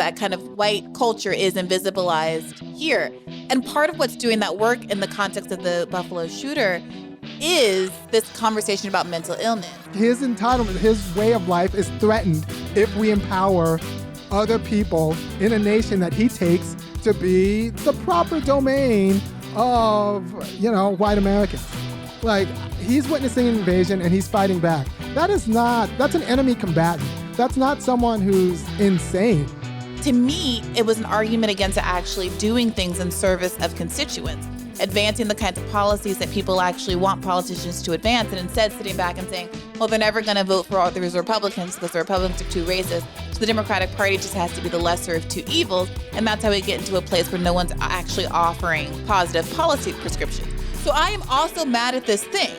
that kind of white culture is invisibilized here. And part of what's doing that work in the context of the Buffalo shooter is this conversation about mental illness. His entitlement, his way of life is threatened if we empower other people in a nation that he takes to be the proper domain of, white Americans. Like, he's witnessing an invasion and he's fighting back. That's an enemy combatant. That's not someone who's insane. To me, it was an argument against actually doing things in service of constituents, advancing the kinds of policies that people actually want politicians to advance, and instead sitting back and saying, well, they're never going to vote for all these Republicans because the Republicans are too racist. So the Democratic Party just has to be the lesser of two evils. And that's how we get into a place where no one's actually offering positive policy prescriptions. So I am also mad at this thing.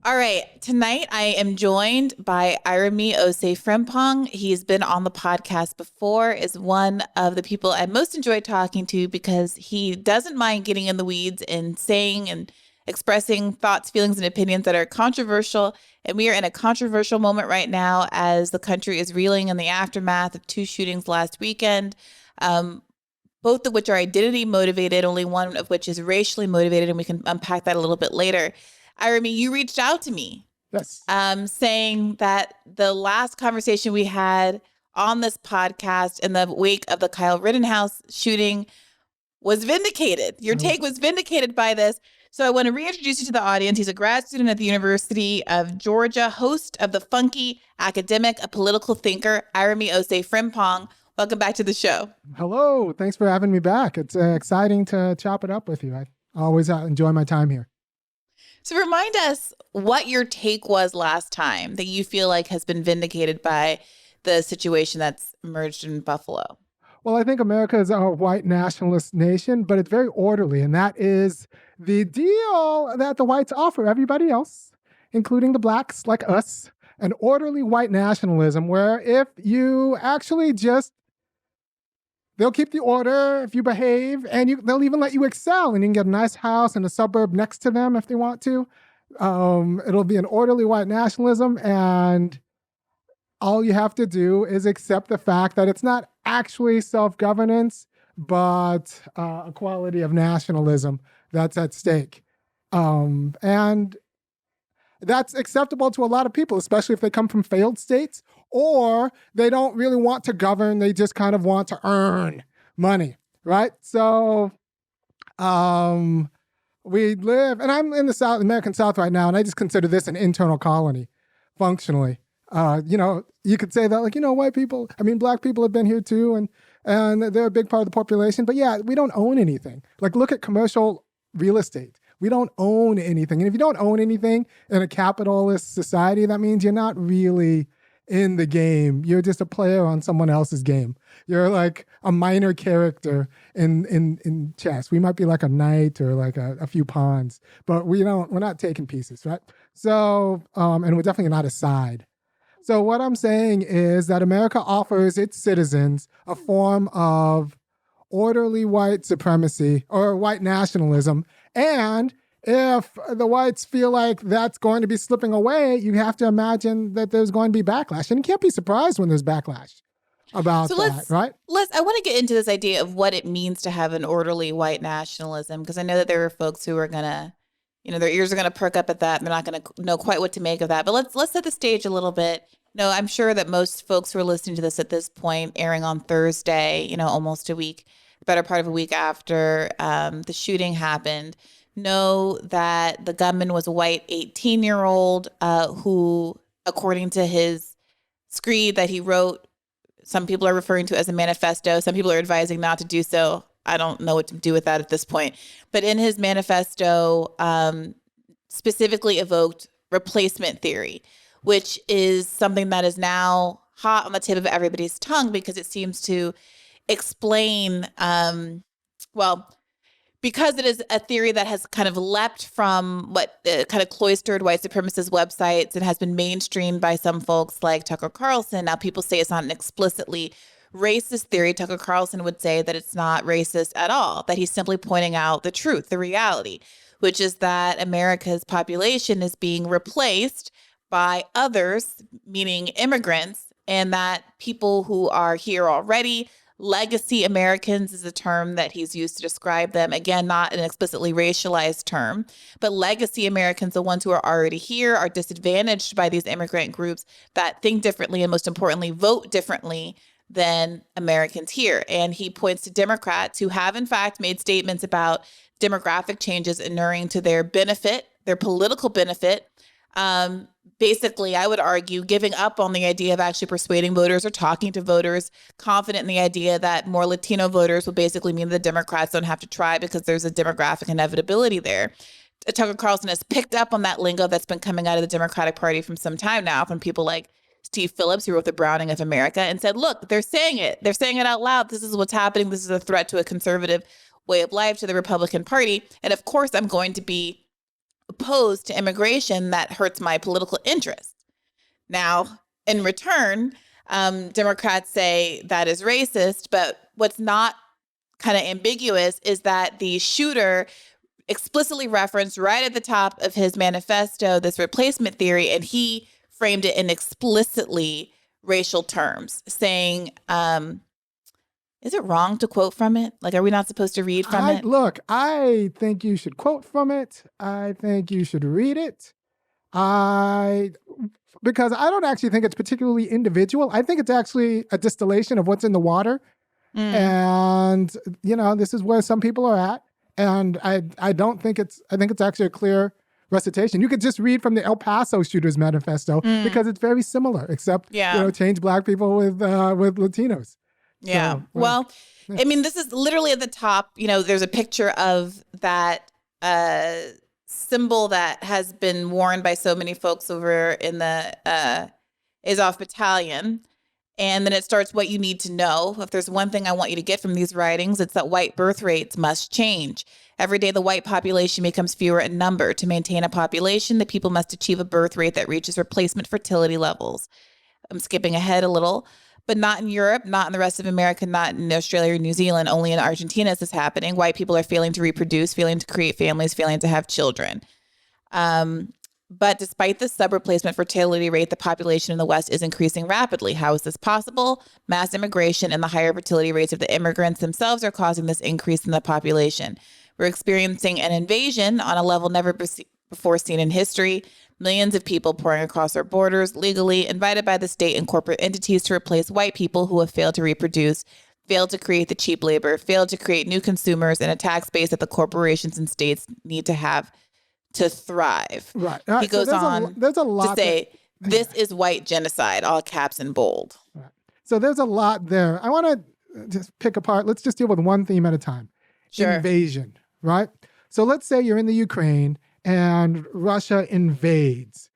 All right, tonight I am joined by Irami Osei-Frimpong. He's been on the podcast before, is one of the people I most enjoy talking to because he doesn't mind getting in the weeds and saying and expressing thoughts, feelings, and opinions that are controversial. And we are in a controversial moment right now as the country is reeling in the aftermath of 2 shootings last weekend, both of which are identity motivated, only one of which is racially motivated, and we can unpack that a little bit later. Irami, you reached out to me. Yes. Saying that the last conversation we had on this podcast in the wake of the Kyle Rittenhouse shooting was vindicated. Your take was vindicated by this. So I want to reintroduce you to the audience. He's a grad student at the University of Georgia, host of The Funky Academic, a political thinker, Irami Osei-Frimpong. Welcome back to the show. Hello. Thanks for having me back. It's exciting to chop it up with you. I always enjoy my time here. So remind us what your take was last time that you feel like has been vindicated by the situation that's emerged in Buffalo. Well, I think America is a white nationalist nation, but it's very orderly. And that is the deal that the whites offer everybody else, including the blacks like us, an orderly white nationalism where if you actually they'll keep the order if you behave, and they'll even let you excel, and you can get a nice house in a suburb next to them if they want to. It'll be an orderly white nationalism, and all you have to do is accept the fact that it's not actually self-governance, but a quality of nationalism that's at stake. And that's acceptable to a lot of people, especially if they come from failed states or they don't really want to govern. They just kind of want to earn money, right? So we live, and I'm in the South, American South right now, and I just consider this an internal colony, functionally. You could say that, black people have been here too, and they're a big part of the population. But yeah, we don't own anything. Like, look at commercial real estate. We don't own anything. And if you don't own anything in a capitalist society, that means you're not really in the game. You're just a player on someone else's game. You're like a minor character in chess. We might be like a knight or like a few pawns, but we're not taking pieces, right? So, and we're definitely not a side. So what I'm saying is that America offers its citizens a form of orderly white supremacy or white nationalism. And if the whites feel like that's going to be slipping away, you have to imagine that there's going to be backlash. And you can't be surprised when there's backlash about that, right? I want to get into this idea of what it means to have an orderly white nationalism, because I know that there are folks who are going to, their ears are going to perk up at that. And they're not going to know quite what to make of that. But let's set the stage a little bit. I'm sure that most folks who are listening to this at this point, airing on Thursday, almost a week, better part of a week after the shooting happened, know that the gunman was a white 18-year-old who, according to his screed that he wrote, some people are referring to as a manifesto. Some people are advising not to do so. I don't know what to do with that at this point. But in his manifesto, specifically evoked replacement theory, which is something that is now hot on the tip of everybody's tongue because it seems to explain, because it is a theory that has kind of leapt from what kind of cloistered white supremacist websites and has been mainstreamed by some folks like Tucker Carlson. Now people say it's not an explicitly racist theory. Tucker Carlson would say that it's not racist at all, that he's simply pointing out the truth, the reality, which is that America's population is being replaced by others, meaning immigrants, and that people who are here already, Legacy Americans is a term that he's used to describe them. Again, not an explicitly racialized term, but legacy Americans, the ones who are already here, are disadvantaged by these immigrant groups that think differently and, most importantly, vote differently than Americans here. And he points to Democrats who have, in fact, made statements about demographic changes inuring to their benefit, their political benefit. Basically, I would argue giving up on the idea of actually persuading voters or talking to voters, confident in the idea that more Latino voters will basically mean the Democrats don't have to try because there's a demographic inevitability there. Tucker Carlson has picked up on that lingo that's been coming out of the Democratic Party from some time now from people like Steve Phillips, who wrote The Browning of America, and said, look, they're saying it. They're saying it out loud. This is what's happening. This is a threat to a conservative way of life, to the Republican Party. And of course, I'm going to be opposed to immigration that hurts my political interest. Now, in return, Democrats say that is racist, but what's not kind of ambiguous is that the shooter explicitly referenced right at the top of his manifesto this replacement theory, and he framed it in explicitly racial terms, saying, is it wrong to quote from it? Like, are we not supposed to read from it? Look, I think you should quote from it. I think you should read it. Because I don't actually think it's particularly individual. I think it's actually a distillation of what's in the water. And, this is where some people are at. And I don't think I think it's actually a clear recitation. You could just read from the El Paso Shooters Manifesto because it's very similar, except, change black people with Latinos. Yeah. So, I mean, this is literally at the top. There's a picture of that symbol that has been worn by so many folks over in the Azov Battalion. And then it starts what you need to know. If there's one thing I want you to get from these writings, it's that white birth rates must change. Every day, the white population becomes fewer in number. To maintain a population, the people must achieve a birth rate that reaches replacement fertility levels. I'm skipping ahead a little, but not in Europe, not in the rest of America, not in Australia or New Zealand. Only in Argentina is this happening. White people are failing to reproduce, failing to create families, failing to have children. But despite the sub-replacement fertility rate, the population in the West is increasing rapidly. How is this possible? Mass immigration and the higher fertility rates of the immigrants themselves are causing this increase in the population. We're experiencing an invasion on a level never before seen in history. Millions of people pouring across our borders legally, invited by the state and corporate entities to replace white people who have failed to reproduce, failed to create the cheap labor, failed to create new consumers and a tax base that the corporations and states need to have to thrive. Right. He goes on there's a lot to say, this is white genocide, all caps in bold. Right. So there's a lot there. I want to just pick apart. Let's just deal with one theme at a time. Sure. Invasion, right? So let's say you're in the Ukraine and Russia invades,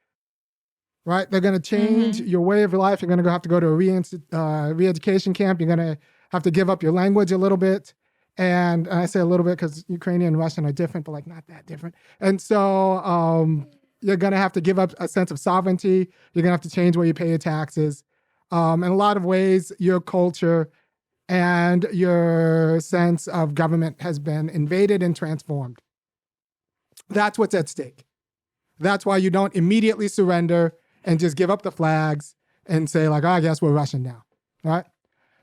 right? They're going to change your way of life. You're going to have to go to a re-education camp. You're going to have to give up your language a little bit. And I say a little bit because Ukrainian and Russian are different, but not that different. And so you're going to have to give up a sense of sovereignty. You're going to have to change where you pay your taxes. In a lot of ways, your culture and your sense of government has been invaded and transformed. That's what's at stake. That's why you don't immediately surrender and just give up the flags and say I guess we're Russian now, right?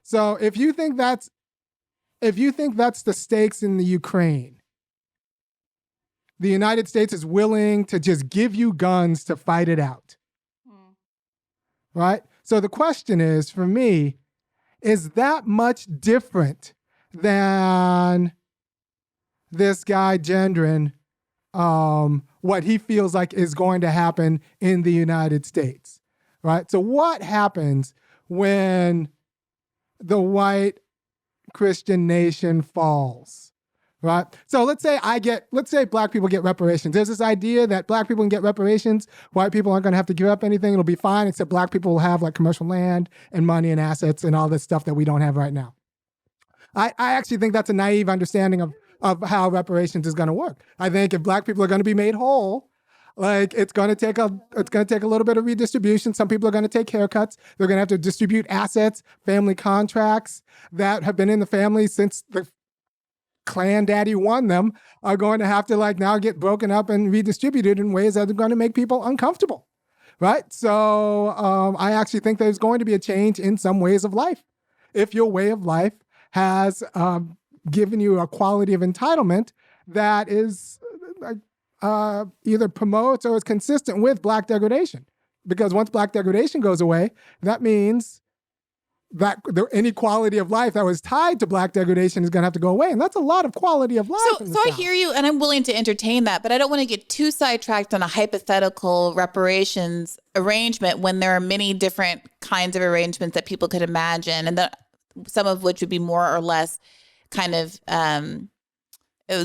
So if you think that's the stakes in the Ukraine, the United States is willing to just give you guns to fight it out. Right? So the question is, for me, is that much different than this guy gendering what he feels like is going to happen in the United States? Right? So what happens when the white Christian nation falls, right? So let's say black people get reparations. There's this idea that black people can get reparations. White people aren't going to have to give up anything. It'll be fine, except black people will have commercial land and money and assets and all this stuff that we don't have right now. I actually think that's a naive understanding of how reparations is going to work. I think if black people are going to be made whole, it's going to take a little bit of redistribution. Some people are going to take haircuts. They're going to have to distribute assets, family contracts that have been in the family since the clan daddy won them are going to have to now get broken up and redistributed in ways that are going to make people uncomfortable, right? So I actually think there's going to be a change in some ways of life. If your way of life has given you a quality of entitlement that is either promotes or is consistent with Black degradation. Because once Black degradation goes away, that means that any quality of life that was tied to Black degradation is going to have to go away. And that's a lot of quality of life. So I hear you, and I'm willing to entertain that, but I don't want to get too sidetracked on a hypothetical reparations arrangement when there are many different kinds of arrangements that people could imagine, and some of which would be more or less kind of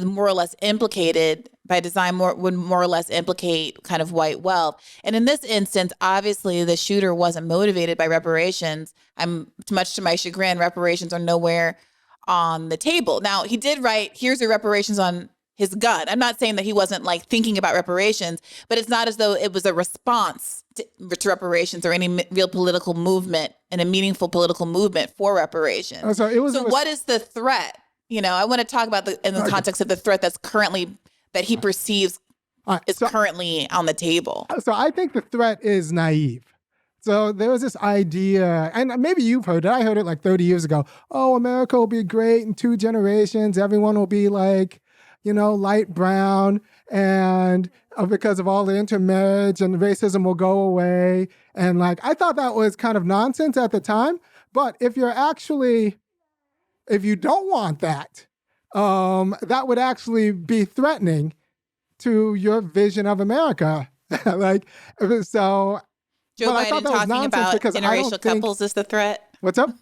more or less implicated by design, would more or less implicate kind of white wealth. And in this instance, obviously the shooter wasn't motivated by reparations. Much to my chagrin, reparations are nowhere on the table. Now, he did write, here's your reparations on his gun. I'm not saying that he wasn't like thinking about reparations, but it's not as though it was a response to reparations or any real political movement and a meaningful political movement for reparations. So what is the threat? You know, I want to talk about in the context of the threat that's currently, that he perceives currently on the table. So I think the threat is naive. So there was this idea, and maybe you've heard it. I heard it like 30 years ago. Oh, America will be great in 2 generations. Everyone will be like, you know, light brown, and because of all the intermarriage, and racism will go away. And like, I thought that was kind of nonsense at the time. But if you don't want that, that would actually be threatening to your vision of America. Like, so. Joe Biden talking about interracial couples is the threat. What's up?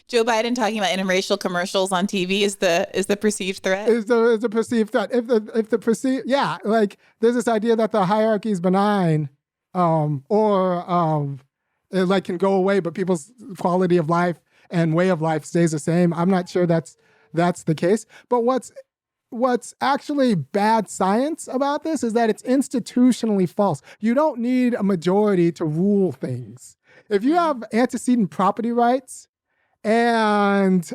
Joe Biden talking about interracial commercials on TV is the perceived threat. Is the perceived threat? If the perceived, yeah, like there's this idea that the hierarchy is benign, or it like can go away, but people's quality of life and way of life stays the same. I'm not sure that's the case. But what's actually bad science about this is that it's institutionally false. You don't need a majority to rule things. If you have antecedent property rights and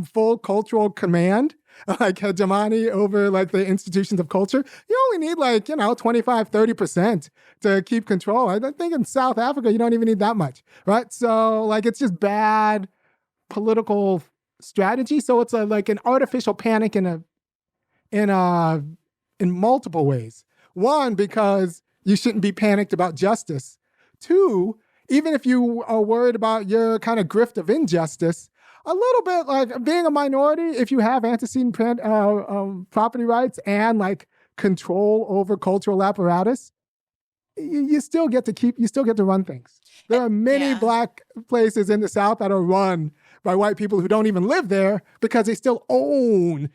full cultural command, like hegemony over like the institutions of culture, you only need like, 25, 30% to keep control. I think in South Africa, you don't even need that much, right? So like, it's just bad political strategy. So it's like an artificial panic in multiple ways. One, because you shouldn't be panicked about justice. Two, even if you are worried about your kind of grift of injustice, a little bit like being a minority, if you have antecedent property rights and like control over cultural apparatus, you still get to run things. There are many Black places in the South that are run by white people who don't even live there because they still own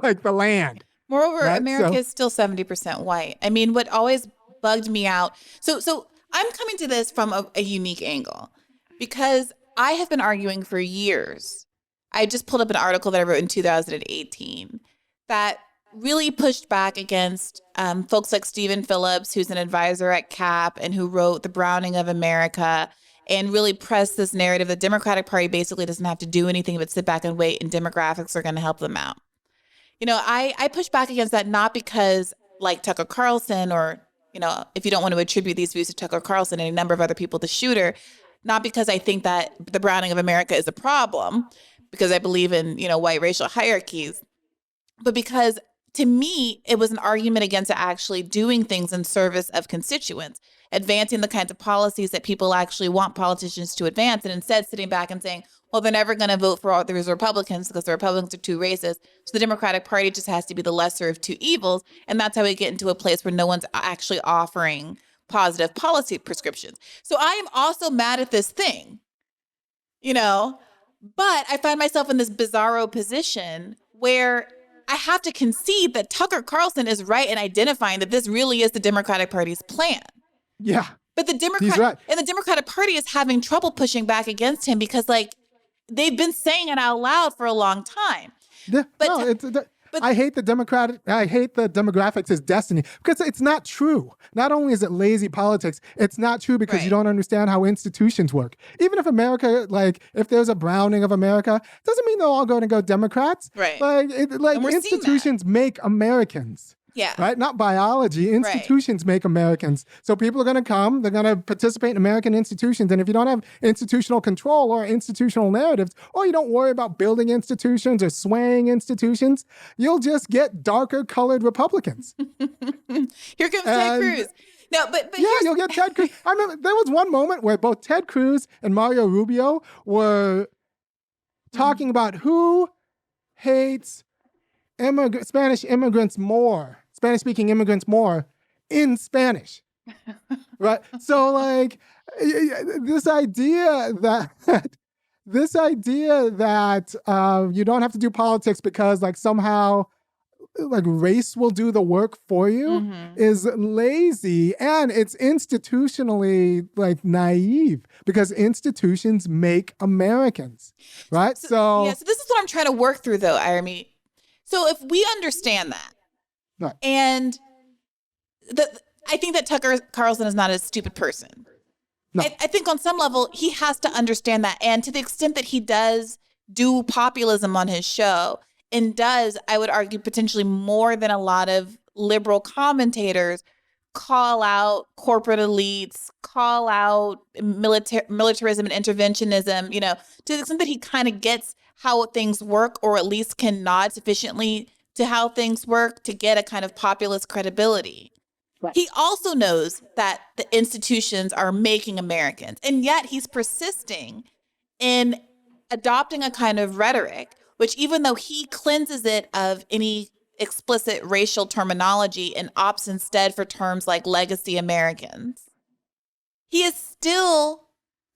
like the land. Moreover, right? America is still 70% white. I mean, what always bugged me out. So I'm coming to this from a unique angle because I have been arguing for years. I just pulled up an article that I wrote in 2018 that really pushed back against folks like Stephen Phillips, who's an advisor at CAP and who wrote The Browning of America, and really pressed this narrative that the Democratic Party basically doesn't have to do anything but sit back and wait, and demographics are going to help them out. I push back against that, not because like Tucker Carlson or, if you don't want to attribute these views to Tucker Carlson and a number of other people, the shooter, not because I think that the browning of America is a problem, because I believe in, white racial hierarchies, but because to me, it was an argument against actually doing things in service of constituents, advancing the kinds of policies that people actually want politicians to advance, and instead sitting back and saying, well, they're never going to vote for all these Republicans because the Republicans are too racist. So the Democratic Party just has to be the lesser of two evils. And that's how we get into a place where no one's actually offering positive policy prescriptions. So I am also mad at this thing, but I find myself in this bizarro position where I have to concede that Tucker Carlson is right in identifying that this really is the Democratic Party's plan. Yeah. But the Democratic Party is having trouble pushing back against him because they've been saying it out loud for a long time. Yeah, I hate the demographics as destiny because it's not true. Not only is it lazy politics, it's not true because you don't understand how institutions work. Even if America, if there's a browning of America, doesn't mean they're all going to go Democrats. Right. Institutions make Americans. Yeah. Right? Not biology. Institutions make Americans. So people are going to come, they're going to participate in American institutions. And if you don't have institutional control or institutional narratives, or you don't worry about building institutions or swaying institutions, you'll just get darker colored Republicans. Here comes Ted Cruz. No, but yeah, you'll get Ted Cruz. I remember there was one moment where both Ted Cruz and Mario Rubio were talking about who hates Spanish immigrants more, Spanish-speaking immigrants more in Spanish, right? So, like, this idea that you don't have to do politics because, like, somehow, like, race will do the work for you is lazy, and it's institutionally, like, naive because institutions make Americans, right? So this is what I'm trying to work through, though, Irami. So if we understand that, right. And I think that Tucker Carlson is not a stupid person. No. I think on some level, he has to understand that. And to the extent that he does do populism on his show, and does, I would argue, potentially more than a lot of liberal commentators, call out corporate elites, call out militarism and interventionism, to the extent that he kind of gets how things work, or at least can nod sufficiently to how things work to get a kind of populist credibility. Right. He also knows that the institutions are making Americans, and yet he's persisting in adopting a kind of rhetoric, which, even though he cleanses it of any explicit racial terminology and opts instead for terms like legacy Americans, he is still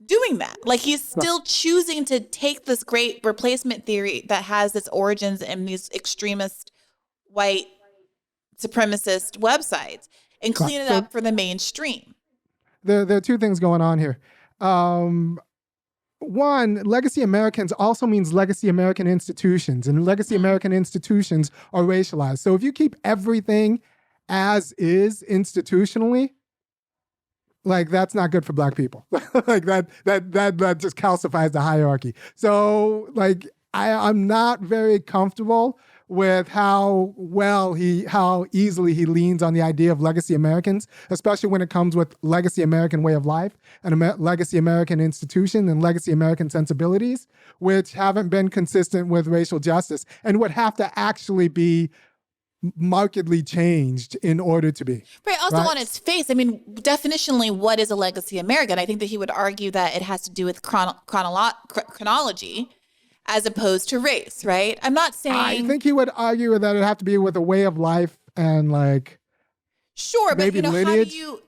doing that. Like, he's still choosing to take this great replacement theory that has its origins in these extremist white supremacist websites and clean it up for the mainstream. There are two things going on here. One, legacy Americans also means legacy American institutions, and legacy American institutions are racialized. So if you keep everything as is institutionally, like, that's not good for Black people. Like, that just calcifies the hierarchy. So, like, I'm not very comfortable with how easily he leans on the idea of legacy Americans, especially when it comes with legacy American way of life and legacy American institution and legacy American sensibilities, which haven't been consistent with racial justice and would have to actually be markedly changed in order to be. Right. Also, on its face, I mean, definitionally, what is a legacy American? I think that he would argue that it has to do with chronology as opposed to race, right? I'm not saying... I think he would argue that it have to be with a way of life and, like... Sure, but, lineage. how do you...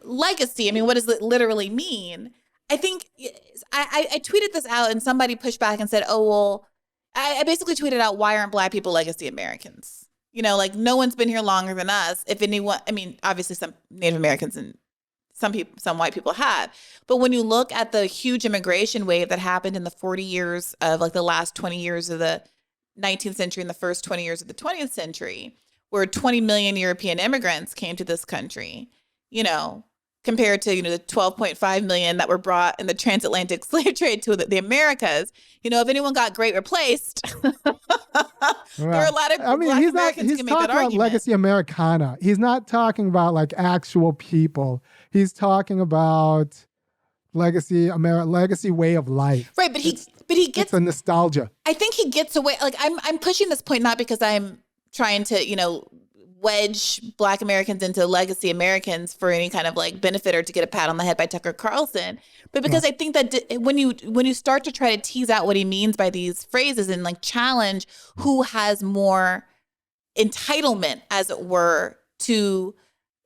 legacy, what does it literally mean? I think... I tweeted this out and somebody pushed back and said, oh, well... I basically tweeted out, why aren't Black people legacy Americans? No one's been here longer than us. If anyone... obviously some Native Americans and some white people have. But when you look at the huge immigration wave that happened in the 40 years of, like, the last 20 years of the 19th century and the first 20 years of the 20th century, where 20 million European immigrants came to this country, compared to, the 12.5 million that were brought in the transatlantic slave trade to the Americas, if anyone got great replaced, there are a lot of Black Americans who can make that argument. He's talking about legacy Americana. He's not talking about, like, actual people. He's talking about legacy way of life. Right, but he gets... It's a nostalgia. I think he gets away... Like, I'm pushing this point not because I'm trying to, wedge Black Americans into legacy Americans for any kind of, like, benefit or to get a pat on the head by Tucker Carlson, but because I think that when you start to try to tease out what he means by these phrases and, like, challenge who has more entitlement, as it were, to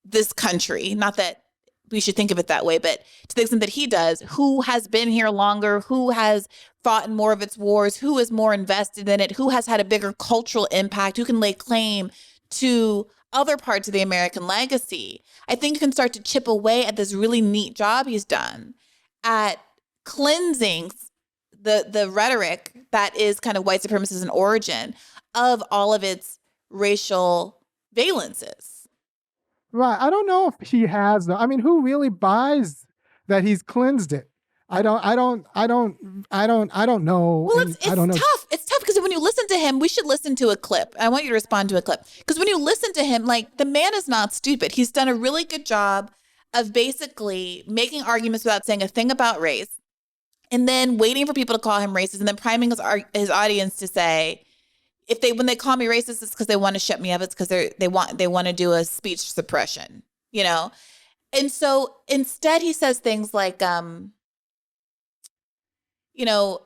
this country, not that we should think of it that way, but to the extent that he does, who has been here longer, who has fought in more of its wars, who is more invested in it, who has had a bigger cultural impact, who can lay claim to other parts of the American legacy, I think you can start to chip away at this really neat job he's done at cleansing the rhetoric that is kind of white supremacist in origin of all of its racial valences. Right. I don't know if he has though. Who really buys that he's cleansed it? I don't know. Well, it's tough. It's tough because because when you listen to him, we should listen to a clip. I want you to respond to a clip. Because when you listen to him, like, the man is not stupid. He's done a really good job of basically making arguments without saying a thing about race, and then waiting for people to call him racist, and then priming his audience to say, when they call me racist, it's because they want to shut me up. It's because they want to do a speech suppression, you know? And so instead he says things like, you know,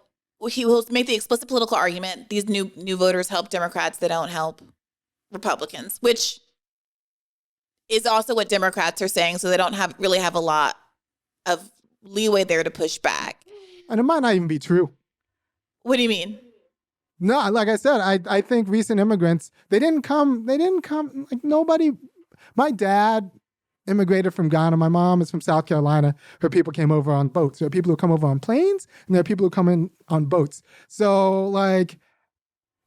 he will make the explicit political argument, these new voters help Democrats, they don't help Republicans, which is also what Democrats are saying. So they don't really have a lot of leeway there to push back. And it might not even be true. What do you mean? No, like I said, I think recent immigrants, they didn't come, like nobody. My dad immigrated from Ghana. My mom is from South Carolina. Her people came over on boats. There are people who come over on planes, and there are people who come in on boats. So, like,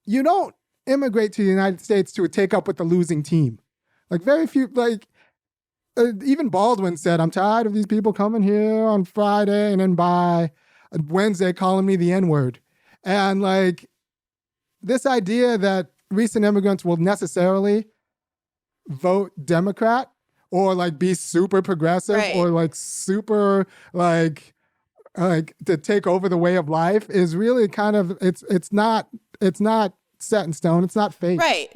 you don't immigrate to the United States to take up with the losing team. Like, very few, like, even Baldwin said, I'm tired of these people coming here on Friday and then by Wednesday calling me the N-word. And, like, this idea that recent immigrants will necessarily vote Democrat or like be super progressive, right, or like super like to take over the way of life is really kind of it's not set in stone. It's not fake. Right.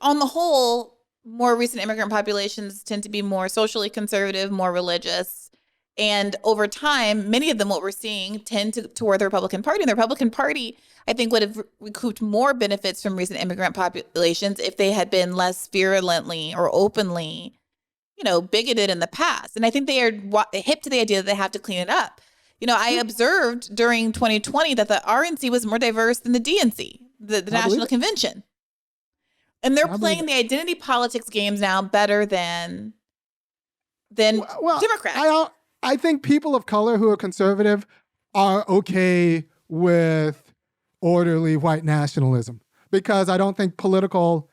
On the whole, more recent immigrant populations tend to be more socially conservative, more religious. And over time, many of them, what we're seeing, tend toward the Republican Party. And the Republican Party, I think, would have recouped more benefits from recent immigrant populations if they had been less virulently or openly, you know, bigoted in the past. And I think they are hip to the idea that they have to clean it up. You know, I observed during 2020 that the RNC was more diverse than the DNC, the National Convention. And they're playing the identity politics games now better than Democrats. I think people of color who are conservative are okay with orderly white nationalism because I don't think political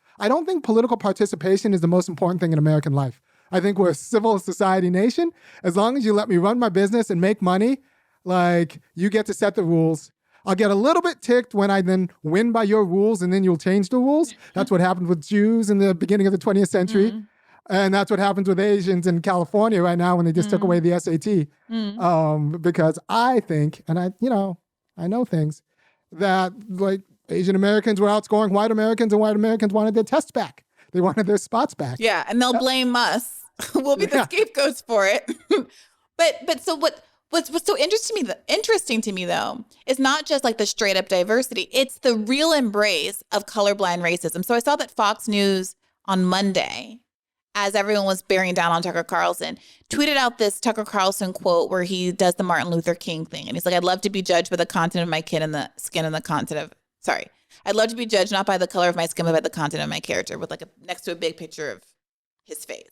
participation is the most important thing in American life. I think we're a civil society nation. As long as you let me run my business and make money, like, you get to set the rules. I'll get a little bit ticked when I then win by your rules and then you'll change the rules. That's what happened with Jews in the beginning of the 20th century. Mm-hmm. And that's what happens with Asians in California right now when they just took away the SAT. Because I think, and I know things, that like Asian Americans were outscoring white Americans, and white Americans wanted their tests back. They wanted their spots back. Yeah, and they'll blame us. We'll be the scapegoats for it. But so what's so interesting to me though is not just like the straight up diversity. It's the real embrace of colorblind racism. So I saw that Fox News on Monday, as everyone was bearing down on Tucker Carlson, tweeted out this Tucker Carlson quote where he does the Martin Luther King thing. And he's like, I'd love to be judged by the content of my kid and the skin and the content of, I'd love to be judged not by the color of my skin, but by the content of my character, with like next to a big picture of his face.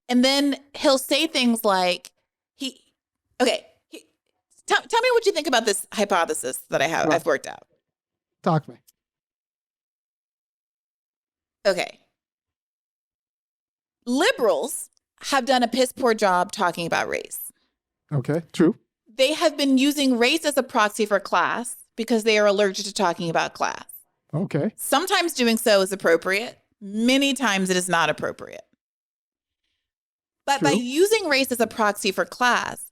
And then he'll say things like, tell me what you think about this hypothesis that I've worked out. Talk to me. Okay. Liberals have done a piss poor job talking about race. Okay, true. They have been using race as a proxy for class because they are allergic to talking about class. Okay. Sometimes doing so is appropriate. Many times it is not appropriate. But by using race as a proxy for class,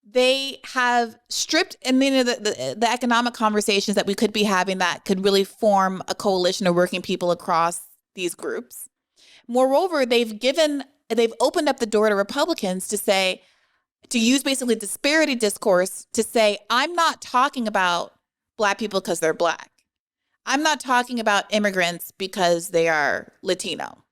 they have stripped, and the economic conversations that we could be having that could really form a coalition of working people across these groups. Moreover, they've opened up the door to Republicans to use basically disparity discourse to say, I'm not talking about Black people because they're Black. I'm not talking about immigrants because they are Latino.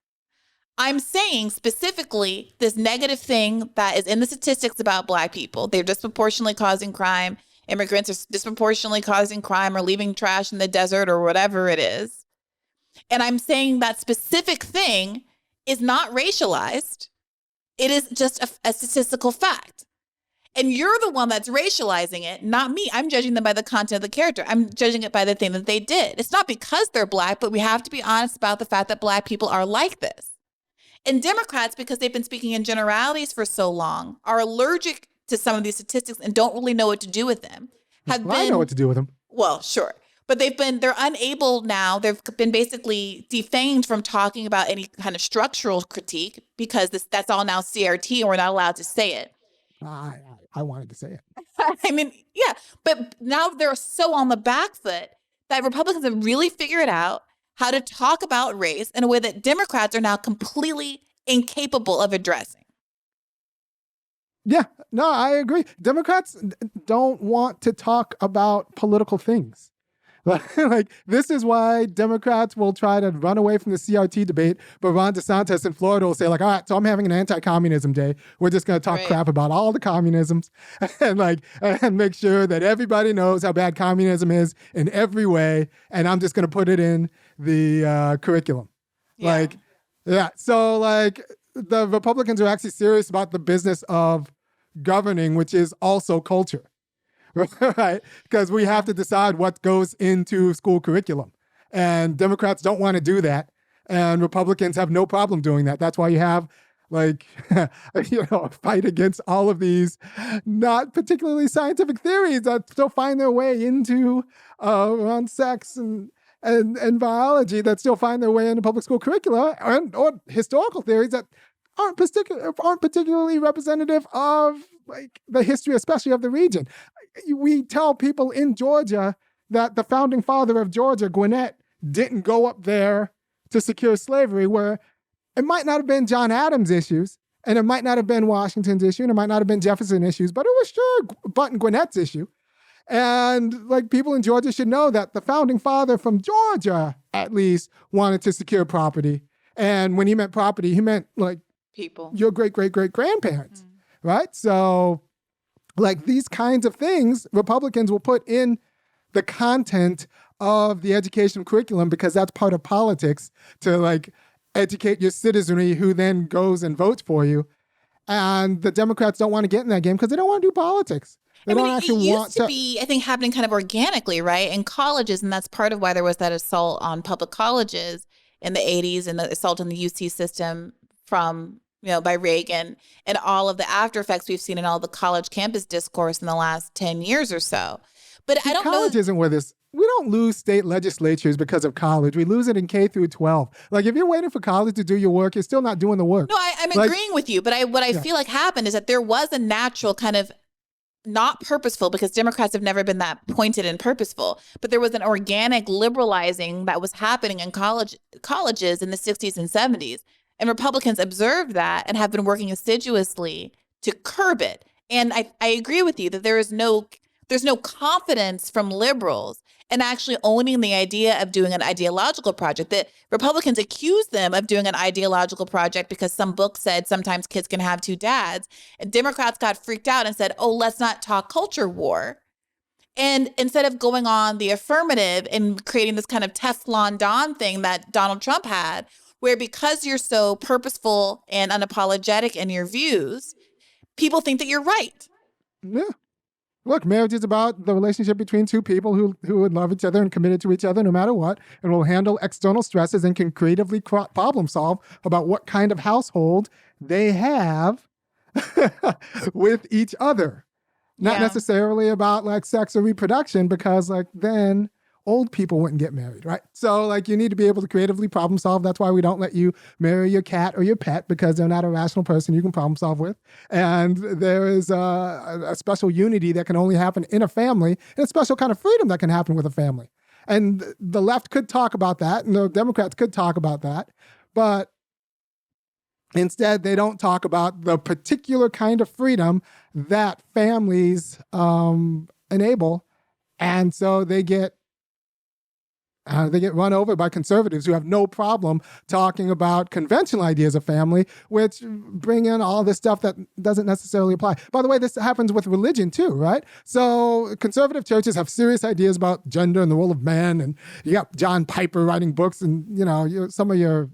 I'm saying specifically this negative thing that is in the statistics about Black people. They're disproportionately causing crime. Immigrants are disproportionately causing crime or leaving trash in the desert or whatever it is. And I'm saying that specific thing is not racialized. It is just a statistical fact. And you're the one that's racializing it, not me. I'm judging them by the content of the character. I'm judging it by the thing that they did. It's not because they're Black, but we have to be honest about the fact that Black people are like this. And Democrats, because they've been speaking in generalities for so long, are allergic to some of these statistics and don't really know what to do with them. I know what to do with them. Well, sure. But they're unable now. They've been basically defanged from talking about any kind of structural critique because that's all now CRT and we're not allowed to say it. I wanted to say it. I mean, yeah, but now they're so on the back foot that Republicans have really figured out how to talk about race in a way that Democrats are now completely incapable of addressing. Yeah, no, I agree. Democrats don't want to talk about political things. Like, this is why Democrats will try to run away from the CRT debate, but Ron DeSantis in Florida will say, like, all right, so I'm having an anti-communism day. We're just going to talk crap about all the communisms and make sure that everybody knows how bad communism is in every way, and I'm just going to put it in the curriculum. Yeah. So, like, the Republicans are actually serious about the business of governing, which is also culture. Right? Because we have to decide what goes into school curriculum. And Democrats don't want to do that. And Republicans have no problem doing that. That's why you have, like, a fight against all of these not particularly scientific theories that still find their way into on sex and biology that still find their way into public school curricula, or historical theories that aren't particularly representative of, like, the history, especially of the region. We tell people in Georgia that the founding father of Georgia, Gwinnett, didn't go up there to secure slavery, where it might not have been John Adams' issues, and it might not have been Washington's issue, and it might not have been Jefferson's issues, but it was sure Button Gwinnett's issue. And, like, people in Georgia should know that the founding father from Georgia, at least, wanted to secure property. And when he meant property, he meant, like, people, your great-great-great-grandparents, right? So, like, these kinds of things, Republicans will put in the content of the education curriculum because that's part of politics, to, like, educate your citizenry who then goes and votes for you. And the Democrats don't want to get in that game because they don't want to do politics. They don't actually want to. It used to be, I think, happening kind of organically, right, in colleges, and that's part of why there was that assault on public colleges in the 80s and the assault on the UC system from, by Reagan, and all of the after effects we've seen in all the college campus discourse in the last 10 years or so. But I don't know. College isn't where this. We don't lose state legislatures because of college. We lose it in K through 12. Like, if you're waiting for college to do your work, you're still not doing the work. No, I'm agreeing with you. But what I feel like happened is that there was a natural kind of, not purposeful, because Democrats have never been that pointed and purposeful, but there was an organic liberalizing that was happening in colleges in the 60s and 70s. And Republicans observed that and have been working assiduously to curb it. And I agree with you that there's no confidence from liberals in actually owning the idea of doing an ideological project. That Republicans accuse them of doing an ideological project because some book said sometimes kids can have two dads. And Democrats got freaked out and said, oh, let's not talk culture war. And instead of going on the affirmative and creating this kind of Teflon Don thing that Donald Trump had, where because you're so purposeful and unapologetic in your views, people think that you're right. Yeah. Look, marriage is about the relationship between two people who would love each other and committed to each other no matter what, and will handle external stresses and can creatively problem solve about what kind of household they have with each other. Not necessarily about, like, sex or reproduction, because, like, then old people wouldn't get married, right? So, like, you need to be able to creatively problem solve. That's why we don't let you marry your cat or your pet, because they're not a rational person you can problem solve with. And there is a special unity that can only happen in a family, and a special kind of freedom that can happen with a family. And the left could talk about that, and the Democrats could talk about that, but instead they don't talk about the particular kind of freedom that families enable. And so they get run over by conservatives who have no problem talking about conventional ideas of family, which bring in all this stuff that doesn't necessarily apply. By the way, this happens with religion too, right? So conservative churches have serious ideas about gender and the role of man, and you got John Piper writing books, and some of your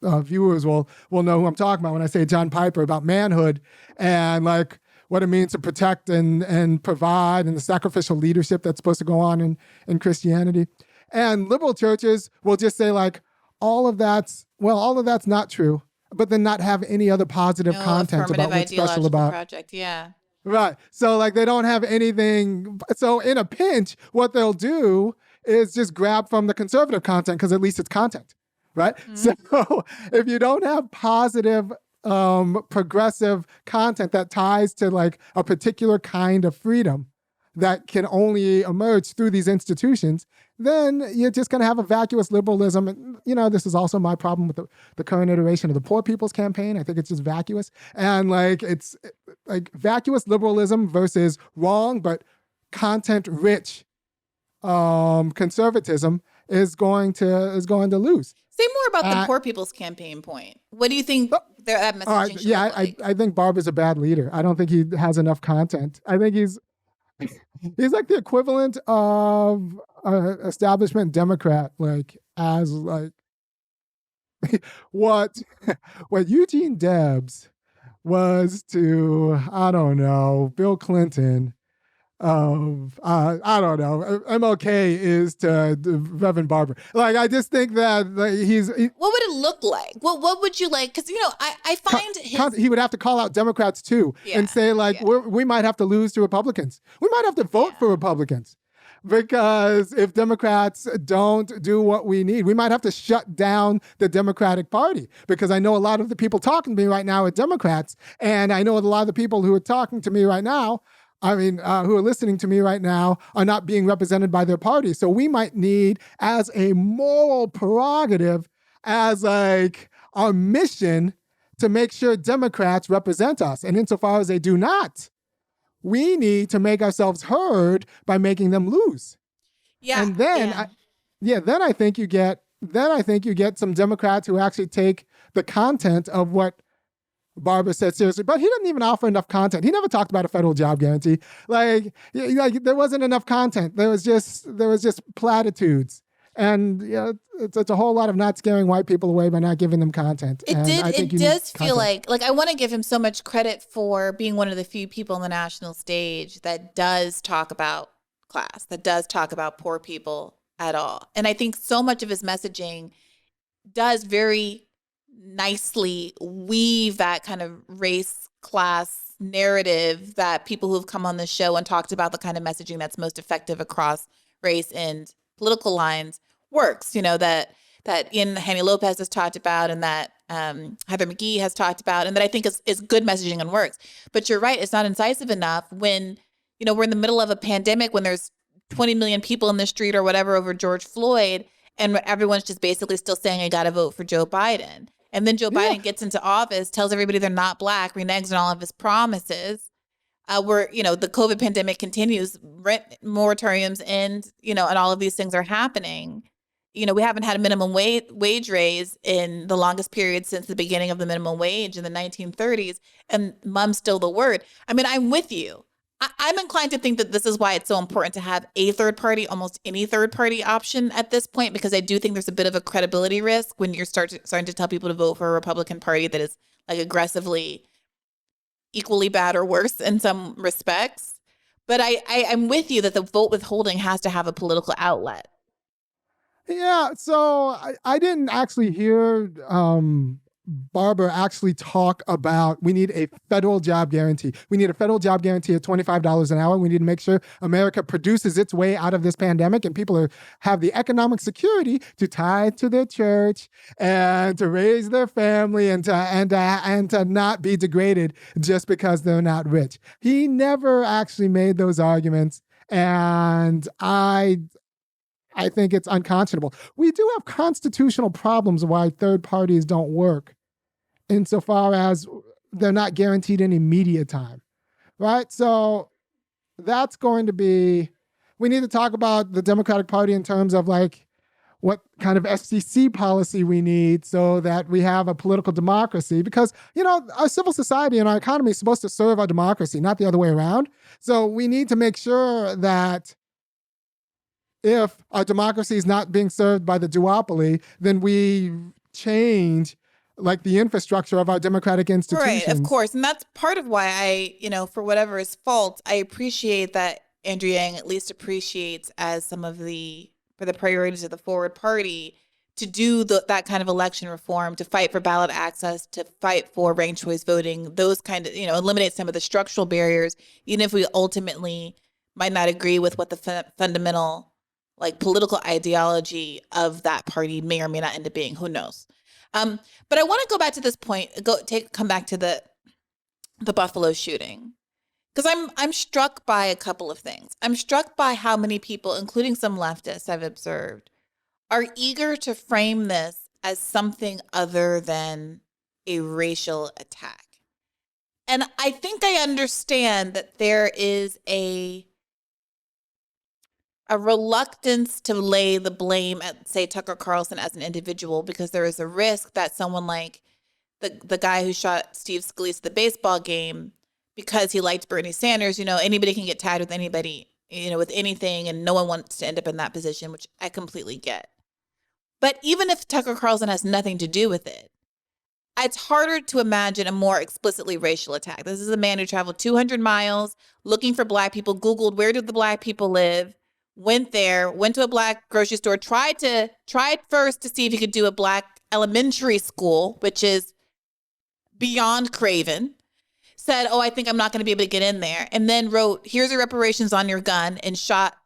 viewers will know who I'm talking about when I say John Piper, about manhood and, like, what it means to protect and provide, and the sacrificial leadership that's supposed to go on in Christianity. And liberal churches will just say, like, all of that's not true, but then not have any other positive content about what's special about project. Yeah. Right. So, like, they don't have anything. So in a pinch, what they'll do is just grabbed from the conservative content because at least it's content, right? Mm-hmm. So if you don't have positive, progressive content that ties to like a particular kind of freedom that can only emerge through these institutions, then you're just going to have a vacuous liberalism. And, this is also my problem with the current iteration of the Poor People's Campaign. I think it's just vacuous. And like, it's like vacuous liberalism versus wrong, but content-rich conservatism is going to lose. Say more about the Poor People's Campaign point. What do you think that messaging should look like? I think Barb is a bad leader. I don't think he has enough content. I think he's like the equivalent of an establishment Democrat, like as like what Eugene Debs was to, I don't know, Bill Clinton of, I don't know, MLK is to Reverend Barber. Like, I just think that what would it look like? What would you like? Because, I find he would have to call out Democrats too and say like, we might have to lose to Republicans. We might have to vote for Republicans. Because if Democrats don't do what we need, we might have to shut down the Democratic Party. Because I know a lot of the people talking to me right now are Democrats. And I know a lot of the people who are talking to me right now, who are listening to me right now, are not being represented by their party. So we might need, as a moral prerogative, as like our mission, to make sure Democrats represent us. And insofar as they do not, we need to make ourselves heard by making them lose. Yeah. And then, then I think you get some Democrats who actually take the content of what Barbara said seriously. But he didn't even offer enough content. He never talked about a federal job guarantee. Like there wasn't enough content. There was just platitudes. And it's a whole lot of not scaring white people away by not giving them content. It does feel like I want to give him so much credit for being one of the few people on the national stage that does talk about class, that does talk about poor people at all. And I think so much of his messaging does very nicely weave that kind of race class narrative that people who've come on the show and talked about the kind of messaging that's most effective across race and political lines works, that Ian Haney Lopez has talked about and that Heather McGhee has talked about and that I think is good messaging and works. But you're right, it's not incisive enough when, we're in the middle of a pandemic, when there's 20 million people in the street or whatever over George Floyd, and everyone's just basically still saying, I got to vote for Joe Biden. And then Joe Biden gets into office, tells everybody they're not black, reneges on all of his promises. Where, the COVID pandemic continues, rent moratoriums end, and all of these things are happening. We haven't had a minimum wage raise in the longest period since the beginning of the minimum wage in the 1930s. And mom's still the word. I mean, I'm with you. I'm inclined to think that this is why it's so important to have a third party, almost any third party option at this point, because I do think there's a bit of a credibility risk when you're starting to tell people to vote for a Republican Party that is like aggressively equally bad or worse in some respects. But I'm with you that the vote withholding has to have a political outlet. Yeah, so I didn't actually hear Barbara actually talk about we need a federal job guarantee. We need a federal job guarantee of $25 an hour. We need to make sure America produces its way out of this pandemic and people have the economic security to tithe to their church and to raise their family and to not be degraded just because they're not rich. He never actually made those arguments, and I think it's unconscionable. We do have constitutional problems why third parties don't work insofar as they're not guaranteed any media time, right? So that's going to be, we need to talk about the Democratic Party in terms of like what kind of FCC policy we need so that we have a political democracy, because, our civil society and our economy is supposed to serve our democracy, not the other way around. So we need to make sure that if our democracy is not being served by the duopoly, then we change like the infrastructure of our democratic institutions. Right, of course. And that's part of why I, for whatever is fault, I appreciate that Andrew Yang at least appreciates as some of for the priorities of the Forward Party to do that kind of election reform, to fight for ballot access, to fight for ranked choice voting, those kind of, eliminate some of the structural barriers, even if we ultimately might not agree with what the fundamental like political ideology of that party may or may not end up being. Who knows? But I want to go back to this point. Come back to the Buffalo shooting, because I'm struck by a couple of things. I'm struck by how many people, including some leftists I've observed, are eager to frame this as something other than a racial attack. And I think I understand that there is a reluctance to lay the blame at, say, Tucker Carlson as an individual, because there is a risk that someone like the guy who shot Steve Scalise at the baseball game because he liked Bernie Sanders, anybody can get tied with anybody, with anything, and no one wants to end up in that position, which I completely get. But even if Tucker Carlson has nothing to do with it, it's harder to imagine a more explicitly racial attack. This is a man who traveled 200 miles looking for Black people, Googled where did the Black people live, went there, went to a Black grocery store, tried first to see if he could do a Black elementary school, which is beyond craven, said, I think I'm not going to be able to get in there, and then wrote, here's your reparations on your gun, and shot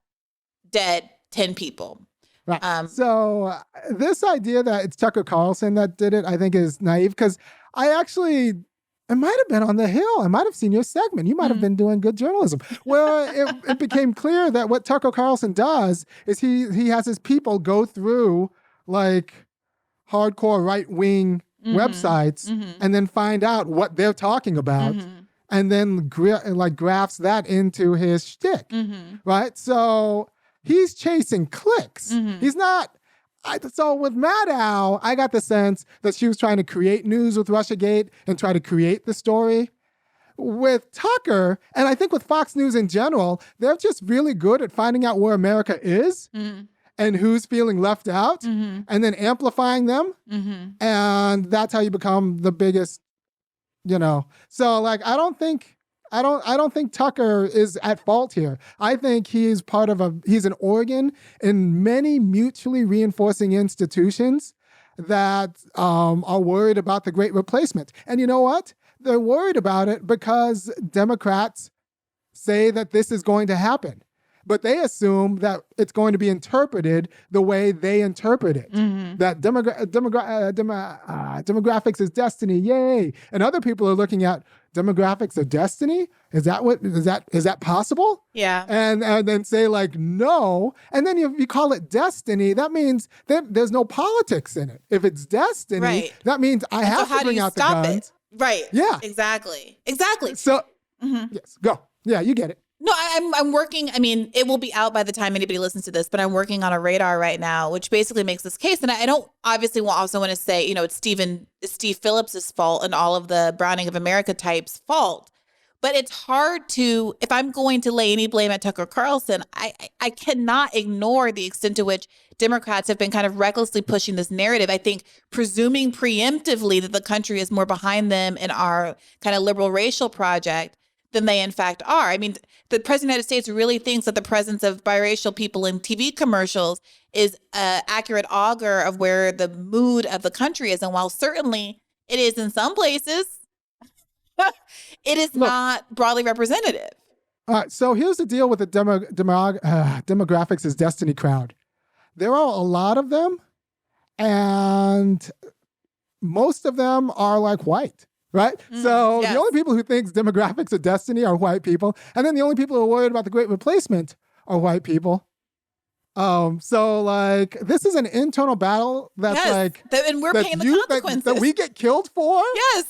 dead 10 people. Right. So this idea that it's Tucker Carlson that did it, I think is naive, because it might have been on the Hill. I might have seen your segment. You might have been doing good journalism. Well, it became clear that what Tucker Carlson does is he has his people go through like hardcore right-wing websites and then find out what they're talking about and then grafts that into his shtick, right? So he's chasing clicks. He's not. So with Maddow, I got the sense that she was trying to create news with Russiagate and try to create the story. With Tucker, and I think with Fox News in general, they're just really good at finding out where America is and who's feeling left out and then amplifying them. And that's how you become the biggest, So like, I don't think Tucker is at fault here. I think he's he's an organ in many mutually reinforcing institutions that are worried about the Great Replacement. And you know what? They're worried about it because Democrats say that this is going to happen. But they assume that it's going to be interpreted the way they interpret it. That demographics is destiny, yay! And other people are looking at demographics of destiny. Is that possible? Yeah. And then say like no. And then if you call it destiny, that means that there's no politics in it. If it's destiny, right, that means I have to bring out the guns. Right. Yeah. Exactly. So yes, go. Yeah, you get it. No, I'm working. I mean, it will be out by the time anybody listens to this, but I'm working on a radar right now, which basically makes this case. And I don't obviously also want to say, it's Steve Phillips's fault and all of the Browning of America types' fault. But it's hard to, if I'm going to lay any blame at Tucker Carlson, I cannot ignore the extent to which Democrats have been kind of recklessly pushing this narrative. I think presuming preemptively that the country is more behind them in our kind of liberal racial project than they in fact are. I mean, the President of the United States really thinks that the presence of biracial people in TV commercials is an accurate augur of where the mood of the country is. And while certainly it is in some places, it is not broadly representative. So here's the deal with the demographics is destiny crowd. There are a lot of them, and most of them are like white. Right? So yes. The only people who think demographics are destiny are white people. And then the only people who are worried about the Great Replacement are white people. So like, this is an internal battle that's and we're paying the consequences. That we get killed for? Yes.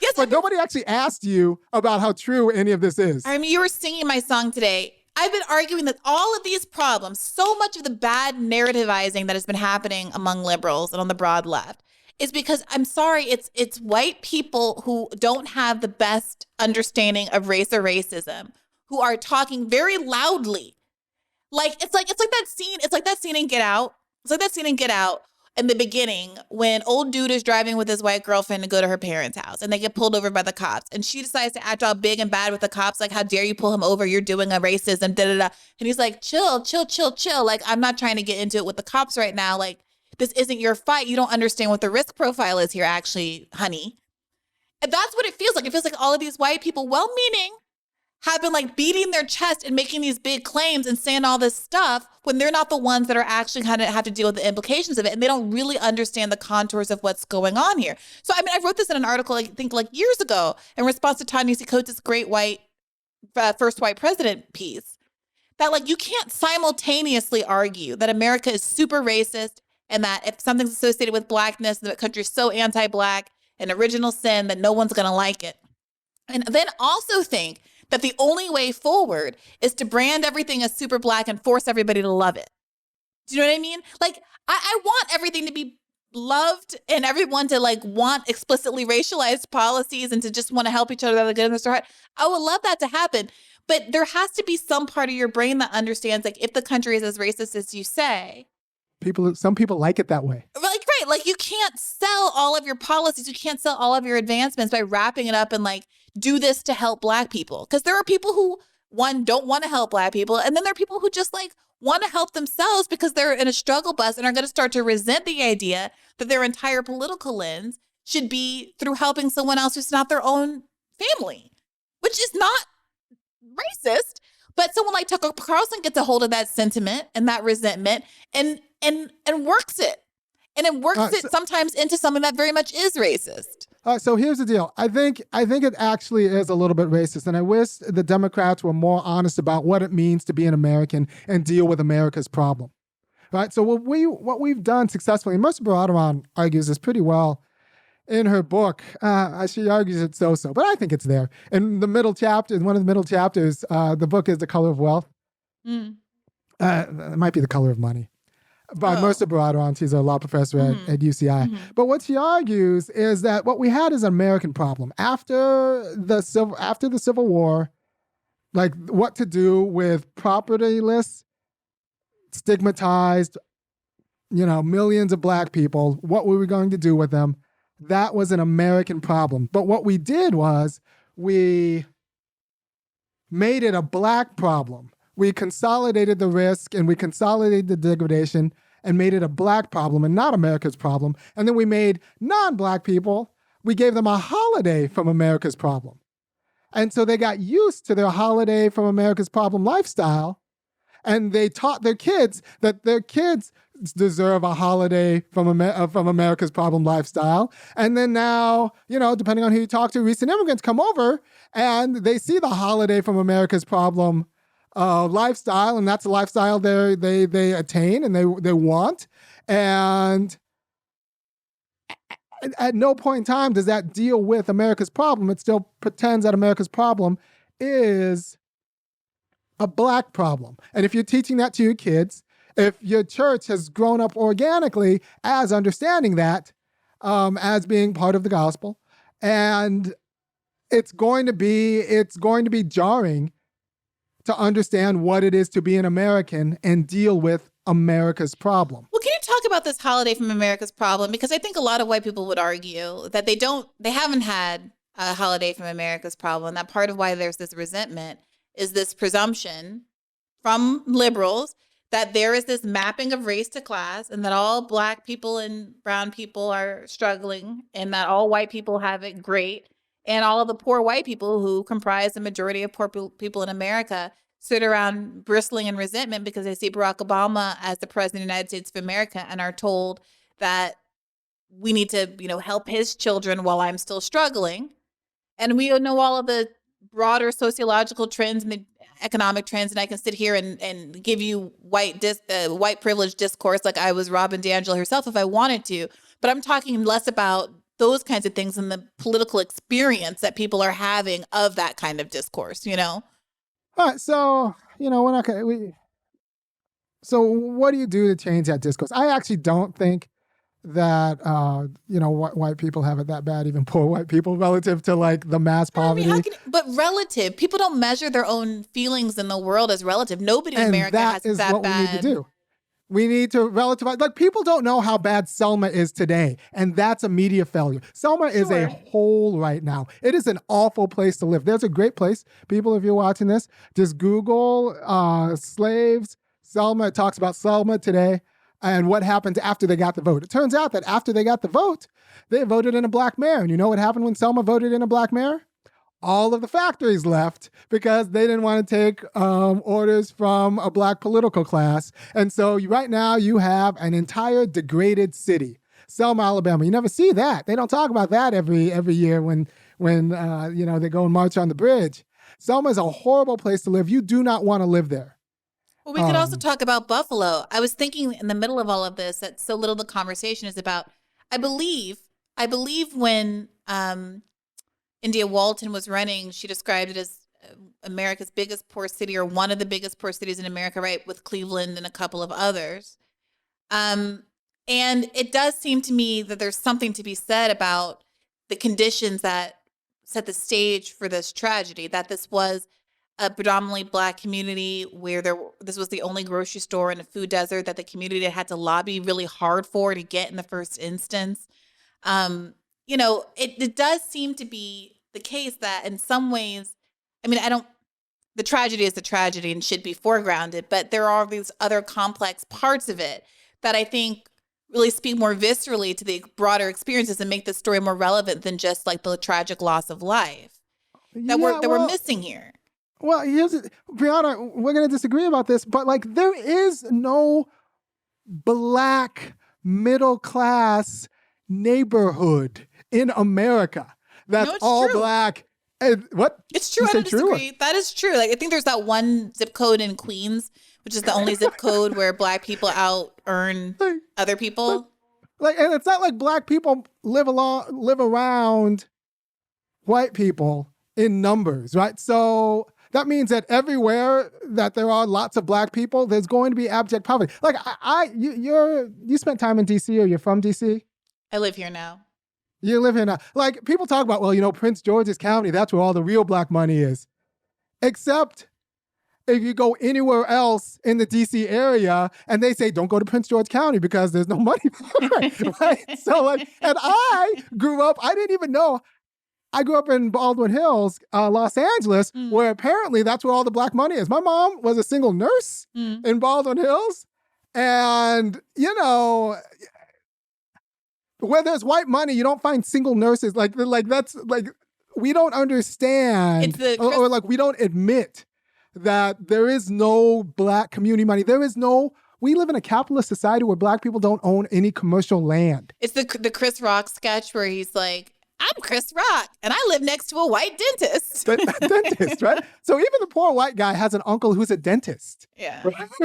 Yes. But nobody actually asked you about how true any of this is. I mean, you were singing my song today. I've been arguing that all of these problems, so much of the bad narrativizing that has been happening among liberals and on the broad left, is because, I'm sorry, it's white people who don't have the best understanding of race or racism, who are talking very loudly. It's like that scene in Get Out. It's like that scene in Get Out in the beginning when old dude is driving with his white girlfriend to go to her parents' house and they get pulled over by the cops. And she decides to act all big and bad with the cops. Like, how dare you pull him over? You're doing a racism, da-da-da. And he's like, chill. Like, I'm not trying to get into it with the cops right now. Like, this isn't your fight. You don't understand what the risk profile is here, actually, honey. And that's what it feels like. It feels like all of these white people, well-meaning, have been like beating their chest and making these big claims and saying all this stuff when they're not the ones that are actually kind of have to deal with the implications of it. And they don't really understand the contours of what's going on here. So, I mean, I wrote this in an article, I think like years ago in response to Ta-Nehisi Coates' great first white president piece, that like you can't simultaneously argue that America is super racist and that if something's associated with blackness, the country's so anti-black, an original sin that no one's going to like it. And then also think that the only way forward is to brand everything as super black and force everybody to love it. Do you know what I mean? Like, I want everything to be loved and everyone to like want explicitly racialized policies and to just want to help each other out of the goodness of their heart. I would love that to happen. But there has to be some part of your brain that understands, like, if the country is as racist as you say. Some people like it that way. Right. Like, you can't sell all of your policies. You can't sell all of your advancements by wrapping it up and like, do this to help black people. Because there are people who, one, don't want to help black people. And then there are people who just like want to help themselves because they're in a struggle bus and are going to start to resent the idea that their entire political lens should be through helping someone else who's not their own family, which is not racist. But someone like Tucker Carlson gets a hold of that sentiment and that resentment and works it. And it works it sometimes into something that very much is racist. So here's the deal. I think it actually is a little bit racist, and I wish the Democrats were more honest about what it means to be an American and deal with America's problem. Right? So what we've done successfully, and Mercer Briahna argues this pretty well in her book. She argues it so, but I think it's there. In the middle chapter, in one of the middle chapters, the book is The Color of Wealth. It might be The Color of Money. By Mercer Briahna, she's a law professor at UCI. But what she argues is that what we had is an American problem. After the Civil War, like what to do with propertyless, stigmatized, millions of black people, what were we going to do with them? That was an American problem. But what we did was we made it a black problem. We consolidated the risk and we consolidated the degradation and made it a black problem and not America's problem. And then we made non-black people, we gave them a holiday from America's problem. And so they got used to their holiday from America's problem lifestyle. And they taught their kids that their kids deserve a holiday from America's problem lifestyle. And then now, depending on who you talk to, recent immigrants come over and they see the holiday from America's problem lifestyle, and that's a lifestyle they attain and they want. And at no point in time does that deal with America's problem. It still pretends that America's problem is a black problem. And if you're teaching that to your kids, if your church has grown up organically as understanding that as being part of the gospel, and it's going to be jarring to understand what it is to be an American and deal with America's problem. Well, can you talk about this holiday from America's problem? Because I think a lot of white people would argue that they haven't had a holiday from America's problem. And that part of why there's this resentment is this presumption from liberals that there is this mapping of race to class and that all black people and brown people are struggling and that all white people have it great. And all of the poor white people who comprise the majority of poor people in America sit around bristling in resentment because they see Barack Obama as the president of the United States of America and are told that we need to, help his children while I'm still struggling. And we know all of the broader sociological trends and the economic trends. And I can sit here and give you white privilege discourse like I was Robin DiAngelo herself if I wanted to. But I'm talking less about those kinds of things and the political experience that people are having of that kind of discourse, All right, so, we're not going to... So what do you do to change that discourse? I actually don't think that, white people have it that bad, even poor white people, relative to, like, the mass poverty. But relative. People don't measure their own feelings in the world as relative. Nobody in America has it that bad. And that is what we need to do. We need to relativize. Like, people don't know how bad Selma is today, and that's a media failure. Selma is a hole right now. It is an awful place to live. There's a great place. People, if you're watching this, just Google slaves, Selma. It talks about Selma today and what happened after they got the vote. It turns out that after they got the vote, they voted in a black mayor. And you know what happened when Selma voted in a black mayor? all of the factories left because they didn't want to take orders from a black political class. And so right now you have an entire degraded city, Selma, Alabama. You never see that. They don't talk about that every year when they go and march on the bridge. Selma is a horrible place to live. You do not want to live there. Well, we could also talk about Buffalo. I was thinking in the middle of all of this that so little of the conversation is about, I believe when India Walton was running, she described it as America's biggest poor city, or one of the biggest poor cities in America, right, with Cleveland and a couple of others. And it does seem to me that there's something to be said about the conditions that set the stage for this tragedy, that this was a predominantly black community where this was the only grocery store in a food desert that the community had to lobby really hard for to get in the first instance. It does seem to be the case that in some ways, the tragedy is the tragedy and should be foregrounded, but there are these other complex parts of it that I think really speak more viscerally to the broader experiences and make the story more relevant than just like the tragic loss of life that we're missing here. Well, Briahna, we're going to disagree about this, but like there is no black middle class neighborhood in America that's all true. Black. What? It's true. I don't disagree. That is true. Like I think there's that one zip code in Queens, which is the only zip code where black people out earn other people. And it's not like black people live around white people in numbers, right? So that means that everywhere that there are lots of black people, there's going to be abject poverty. Like you spent time in DC, or you're from DC? I live here now. You live here now. Like people talk about, Prince George's County, that's where all the real black money is. Except if you go anywhere else in the DC area and they say, don't go to Prince George County because there's no money there, right? So and I grew up, I didn't even know. I grew up in Baldwin Hills, Los Angeles, where apparently that's where all the black money is. My mom was a single nurse in Baldwin Hills. And, where there's white money, you don't find single nurses. We don't understand, or we don't admit that there is no black community money. We live in a capitalist society where black people don't own any commercial land. It's the Chris Rock sketch where he's like, I'm Chris Rock, and I live next to a white dentist. Dentist, right? So even the poor white guy has an uncle who's a dentist. Yeah.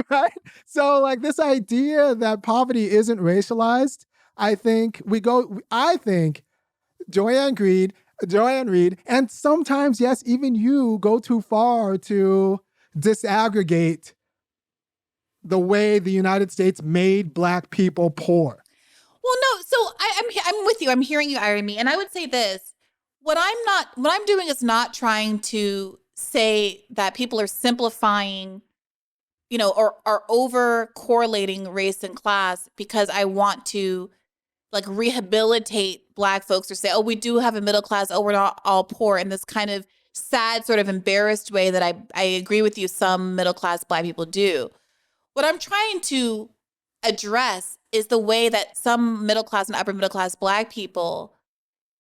Right? So this idea that poverty isn't racialized, I think Joanne Reed, and sometimes, yes, even you go too far to disaggregate the way the United States made black people poor. Well, no. So I'm with you. I'm hearing you, Irami. And I would say this: what I'm doing is not trying to say that people are simplifying, or are over correlating race and class because I want to rehabilitate black folks or say, oh, we do have a middle class. Oh, we're not all poor, in this kind of sad, sort of embarrassed way that I agree with you. Some middle class black people do. What I'm trying to address is the way that some middle class and upper middle class black people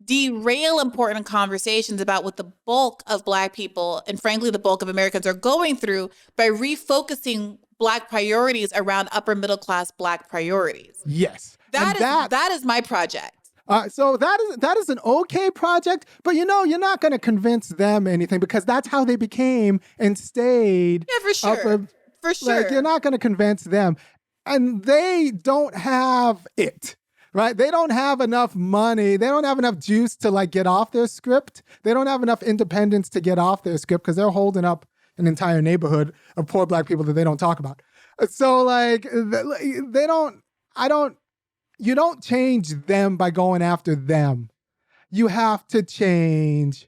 derail important conversations about what the bulk of black people, and frankly, the bulk of Americans, are going through by refocusing black priorities around upper middle class black priorities. Yes. That is my project. So that is an okay project, but you're not going to convince them anything because that's how they became and stayed. Yeah, for sure. For sure. You're not going to convince them. And they don't have it, right? They don't have enough money. They don't have enough juice to get off their script. They don't have enough independence to get off their script because they're holding up an entire neighborhood of poor black people that they don't talk about. So you don't change them by going after them. You have to change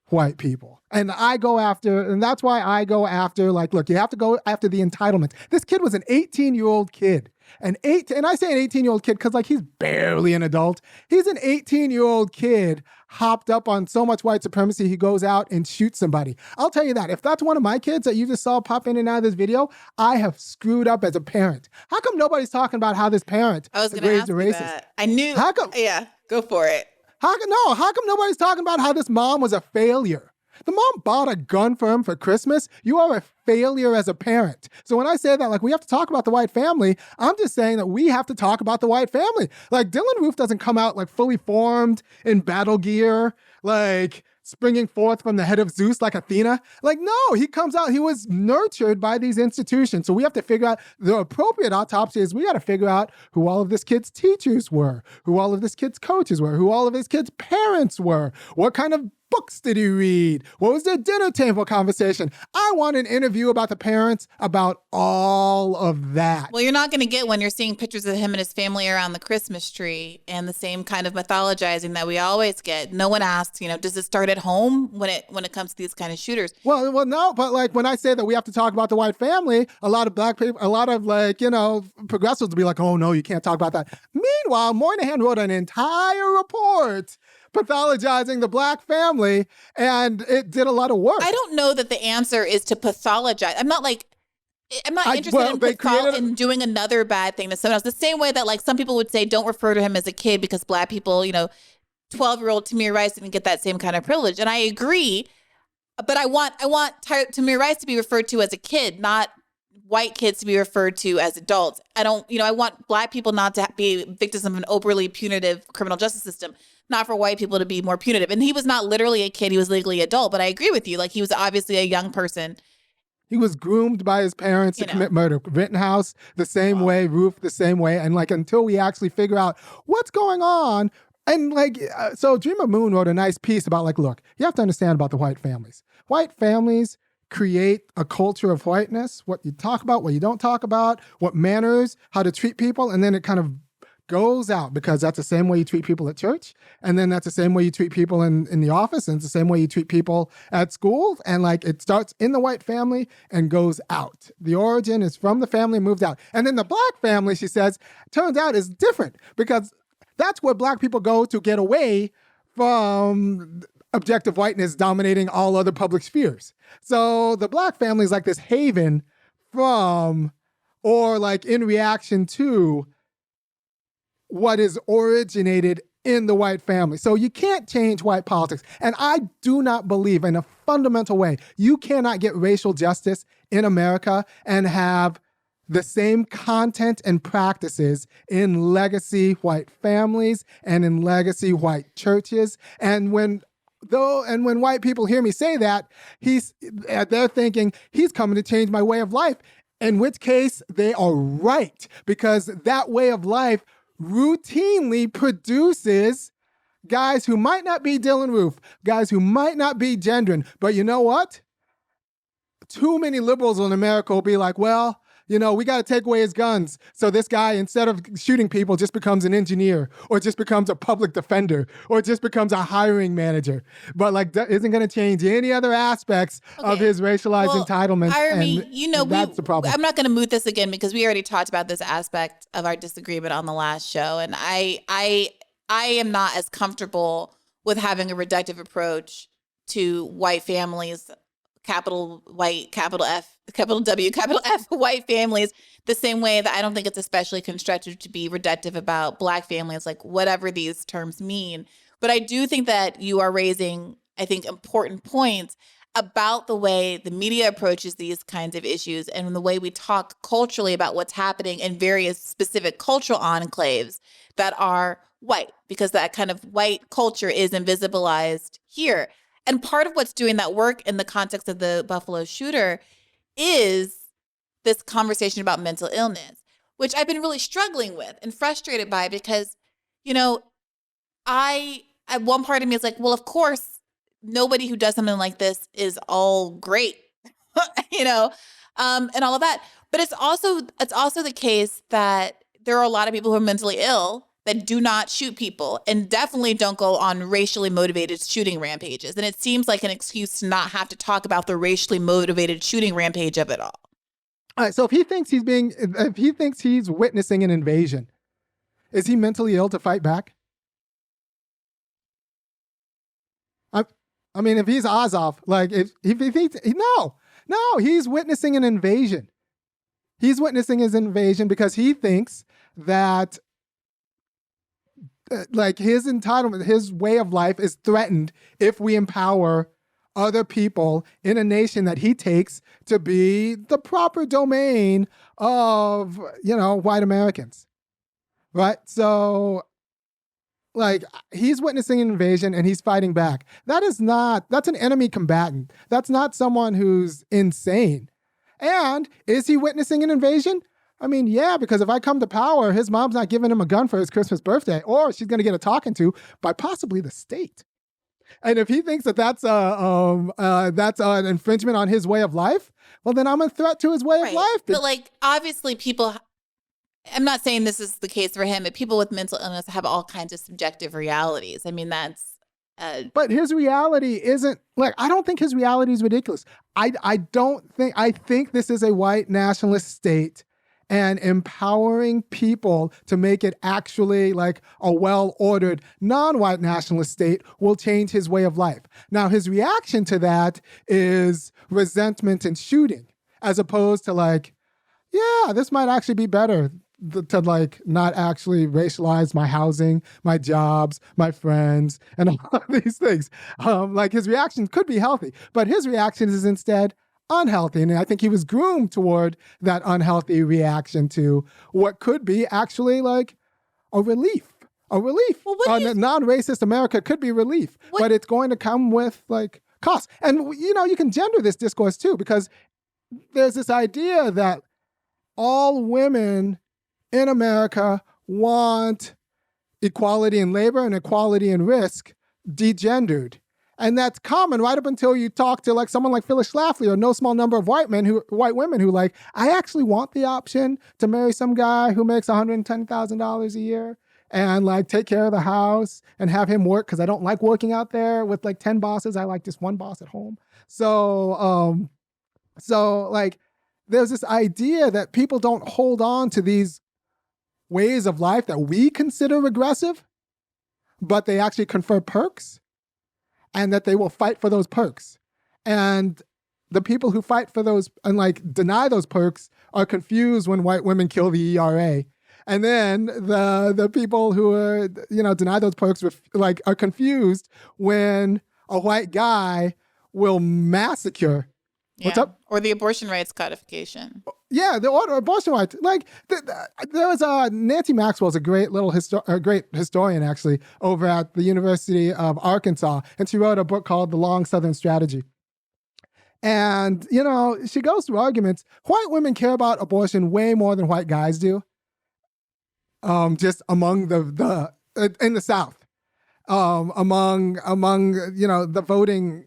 white people. And that's why I go after, look, you have to go after the entitlement. This kid was an 18-year-old kid. And I say an 18-year-old kid because he's barely an adult. He's an 18-year-old kid hopped up on so much white supremacy, he goes out and shoots somebody. I'll tell you that. If that's one of my kids that you just saw pop in and out of this video, I have screwed up as a parent. How come nobody's talking about how this parent I was going to ask you that. I knew. How come? Yeah, go for it. How come nobody's talking about how this mom was a failure? The mom bought a gun for him for Christmas. You are a failure as a parent. So when I say that, like, we have to talk about the white family, I'm just saying that we have to talk about the white family. Like, Dylan Roof doesn't come out like fully formed in battle gear, like springing forth from the head of Zeus like Athena. Like, no, he comes out, he was nurtured by these institutions. So we have to figure out the appropriate autopsy is we got to figure out who all of this kid's teachers were, who all of this kid's coaches were, who all of his kid's parents were, what kind of books did he read? What was their dinner table conversation? I want an interview about the parents, about all of that. Well, you're not going to get when you're seeing pictures of him and his family around the Christmas tree and the same kind of mythologizing that we always get. No one asks, does it start at home when it comes to these kind of shooters? Well, no, but like when I say that we have to talk about the white family, a lot of black people, a lot of progressives will be like, oh no, you can't talk about that. Meanwhile, Moynihan wrote an entire report pathologizing the black family, and it did a lot of work. I don't know that the answer is to pathologize. I'm not interested in doing another bad thing to someone else. The same way that like some people would say, don't refer to him as a kid because black people, 12-year-old Tamir Rice didn't get that same kind of privilege. And I agree, but I want Tamir Rice to be referred to as a kid, not white kids to be referred to as adults. I want black people not to be victims of an overly punitive criminal justice system, not for white people to be more punitive. And he was not literally a kid, he was legally adult, but I agree with you. Like, he was obviously a young person. He was groomed by his parents to commit murder. Rittenhouse, the same way, Roof, the same way. And like, until we actually figure out what's going on, and like, so Dreamer Moon wrote a nice piece about like, look, you have to understand about the white families. White families create a culture of whiteness, what you talk about, what you don't talk about, what manners, how to treat people, and then it kind of goes out because that's the same way you treat people at church, and then that's the same way you treat people in the office, and it's the same way you treat people at school, and like it starts in the white family and goes out. The origin is from the family, moved out. And then the black family, she says, turns out is different because that's where black people go to get away from objective whiteness dominating all other public spheres. So the black family is like this haven from, or like in reaction to, what is originated in the white family. So you can't change white politics. And I do not believe in a fundamental way, you cannot get racial justice in America and have the same content and practices in legacy white families and in legacy white churches. And when white people hear me say that, they're thinking he's coming to change my way of life, in which case they are right, because that way of life routinely produces guys who might not be Dylan Roof, guys who might not be Gendron, but you know what? Too many liberals in America will be like, well, we got to take away his guns. So this guy, instead of shooting people, just becomes an engineer or just becomes a public defender or just becomes a hiring manager. But like, that isn't going to change any other aspects of his racialized entitlement. Irami, that's the problem. I'm not going to moot this again because we already talked about this aspect of our disagreement on the last show. And I am not as comfortable with having a reductive approach to white families, capital white, capital F, capital W, capital F, white families, the same way that I don't think it's especially constructive to be reductive about black families, like whatever these terms mean. But I do think that you are raising, I think, important points about the way the media approaches these kinds of issues and the way we talk culturally about what's happening in various specific cultural enclaves that are white, because that kind of white culture is invisibilized here. And part of what's doing that work in the context of the Buffalo shooter is this conversation about mental illness, which I've been really struggling with and frustrated by because, one part of me is like, well, of course, nobody who does something like this is all great, and all of that. But it's also the case that there are a lot of people who are mentally ill that do not shoot people and definitely don't go on racially motivated shooting rampages. And it seems like an excuse to not have to talk about the racially motivated shooting rampage of it all. All right, so if he thinks he's witnessing an invasion, is he mentally ill to fight back? I mean, if he's Azov, like if he thinks, no, he's witnessing an invasion. He's witnessing his invasion because he thinks that like his entitlement, his way of life is threatened if we empower other people in a nation that he takes to be the proper domain of, white Americans. Right? So, like, he's witnessing an invasion and he's fighting back. That's an enemy combatant. That's not someone who's insane. And is he witnessing an invasion? I mean, yeah, because if I come to power, his mom's not giving him a gun for his Christmas birthday, or she's going to get a talking to by possibly the state. And if he thinks that's an infringement on his way of life, well, then I'm a threat to his way of life. But like, obviously, people. I'm not saying this is the case for him, but people with mental illness have all kinds of subjective realities. I mean, that's. But his reality isn't like, I don't think his reality is ridiculous. I think this is a white nationalist state, and empowering people to make it actually like a well-ordered non-white nationalist state will change his way of life. Now, his reaction to that is resentment and shooting, as opposed to like, yeah, this might actually be better to like not actually racialize my housing, my jobs, my friends, and all of these things. Like his reaction could be healthy, but his reaction is instead unhealthy. And I think he was groomed toward that unhealthy reaction to what could be actually like a relief. Well, non-racist America could be relief, but it's going to come with like costs. And, you can gender this discourse too, because there's this idea that all women in America want equality in labor and equality in risk degendered. And that's common right up until you talk to like someone like Phyllis Schlafly or no small number of white women who like, I actually want the option to marry some guy who makes $110,000 a year and like take care of the house and have him work because I don't like working out there with like 10 bosses. I like just one boss at home. So like there's this idea that people don't hold on to these ways of life that we consider regressive, but they actually confer perks. And that they will fight for those perks. And the people who fight for those and like deny those perks are confused when white women kill the ERA. And then the people who are, deny those perks are confused when a white guy will massacre. What's up? Or the abortion rights codification. Yeah, the order abortion rights. Like there was Nancy Maxwell's a great historian actually over at the University of Arkansas, and she wrote a book called The Long Southern Strategy. And she goes through arguments. White women care about abortion way more than white guys do. Just among the in the South, among the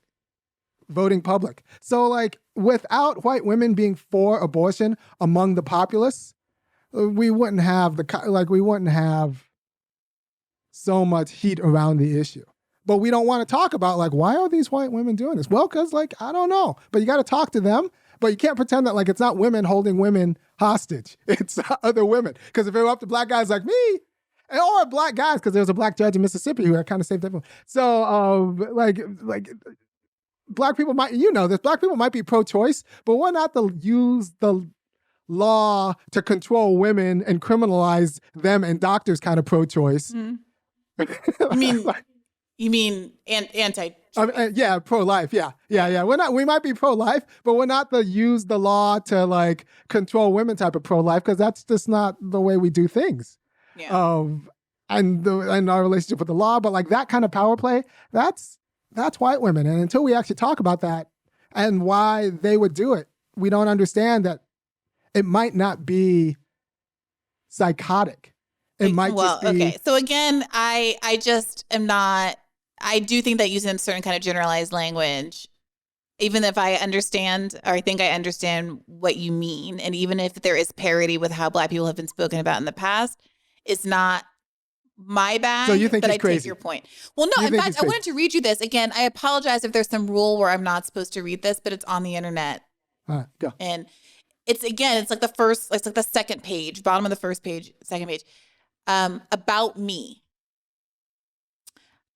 voting public. So like without white women being for abortion among the populace, we wouldn't have so much heat around the issue. But we don't want to talk about like, why are these white women doing this? Well, because like, I don't know, but you got to talk to them, but you can't pretend that like it's not women holding women hostage. It's other women. Because if it were up to black guys like me, or black guys, because there was a black judge in Mississippi who kind of saved everyone. So like black people might, black people might be pro-choice, but we're not to use the law to control women and criminalize them and doctors kind of pro-choice. Mm-hmm. You mean anti? Yeah, pro-life. Yeah. We might be pro-life, but we're not to use the law to like control women type of pro-life, because that's just not the way we do things. Yeah. And our relationship with the law, but like that kind of power play, that's white women. And until we actually talk about that and why they would do it, we don't understand that it might not be psychotic. It might just be... Okay. So again, I just am not... I do think that using certain kind of generalized language, even if I understand, or I think I understand what you mean, and even if there is parity with how Black people have been spoken about in the past, it's not my bag. So you think but he's I crazy? take your point. Well, no, in fact, I wanted to read you this. Again, I apologize if there's some rule where I'm not supposed to read this, but it's on the internet. All right, go. And it's like the second page, bottom of the first page, second page. About me.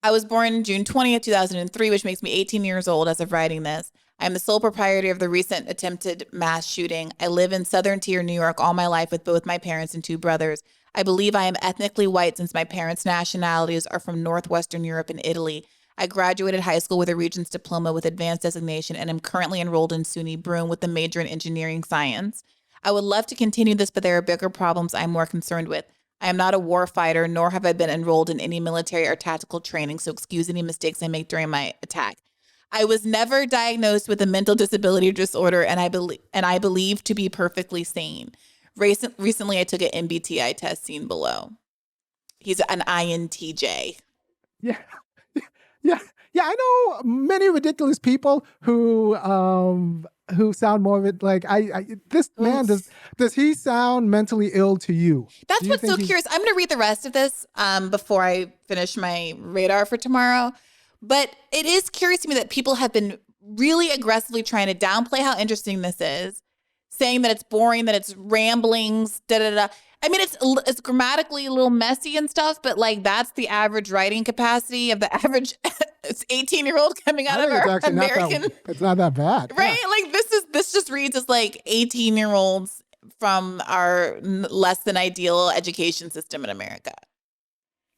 I was born June 20th, 2003, which makes me 18 years old as of writing this. I am the sole proprietor of the recent attempted mass shooting. I live in Southern Tier, New York all my life with both my parents and two brothers. I believe I am ethnically white since my parents' nationalities are from Northwestern Europe and Italy. I graduated high school with a Regents diploma with advanced designation and am currently enrolled in SUNY Broome with a major in engineering science. I would love to continue this, but there are bigger problems I'm more concerned with. I am not a war fighter, nor have I been enrolled in any military or tactical training, so excuse any mistakes I make during my attack. I was never diagnosed with a mental disability or disorder, and I believe to be perfectly sane. Recently, I took an MBTI test seen below. He's an INTJ. Yeah. Yeah. Yeah. I know many ridiculous people who sound more of it like this man does he sound mentally ill to you? That's what's so curious. I'm going to read the rest of this before I finish my radar for tomorrow. But it is curious to me that people have been really aggressively trying to downplay how interesting this is, saying that it's boring, that it's ramblings, da-da-da. I mean, it's grammatically a little messy and stuff, but like that's the average writing capacity of the average 18-year-old coming out of our American. It's not that bad. Right? Yeah. Like this just reads as like 18-year-olds from our less than ideal education system in America.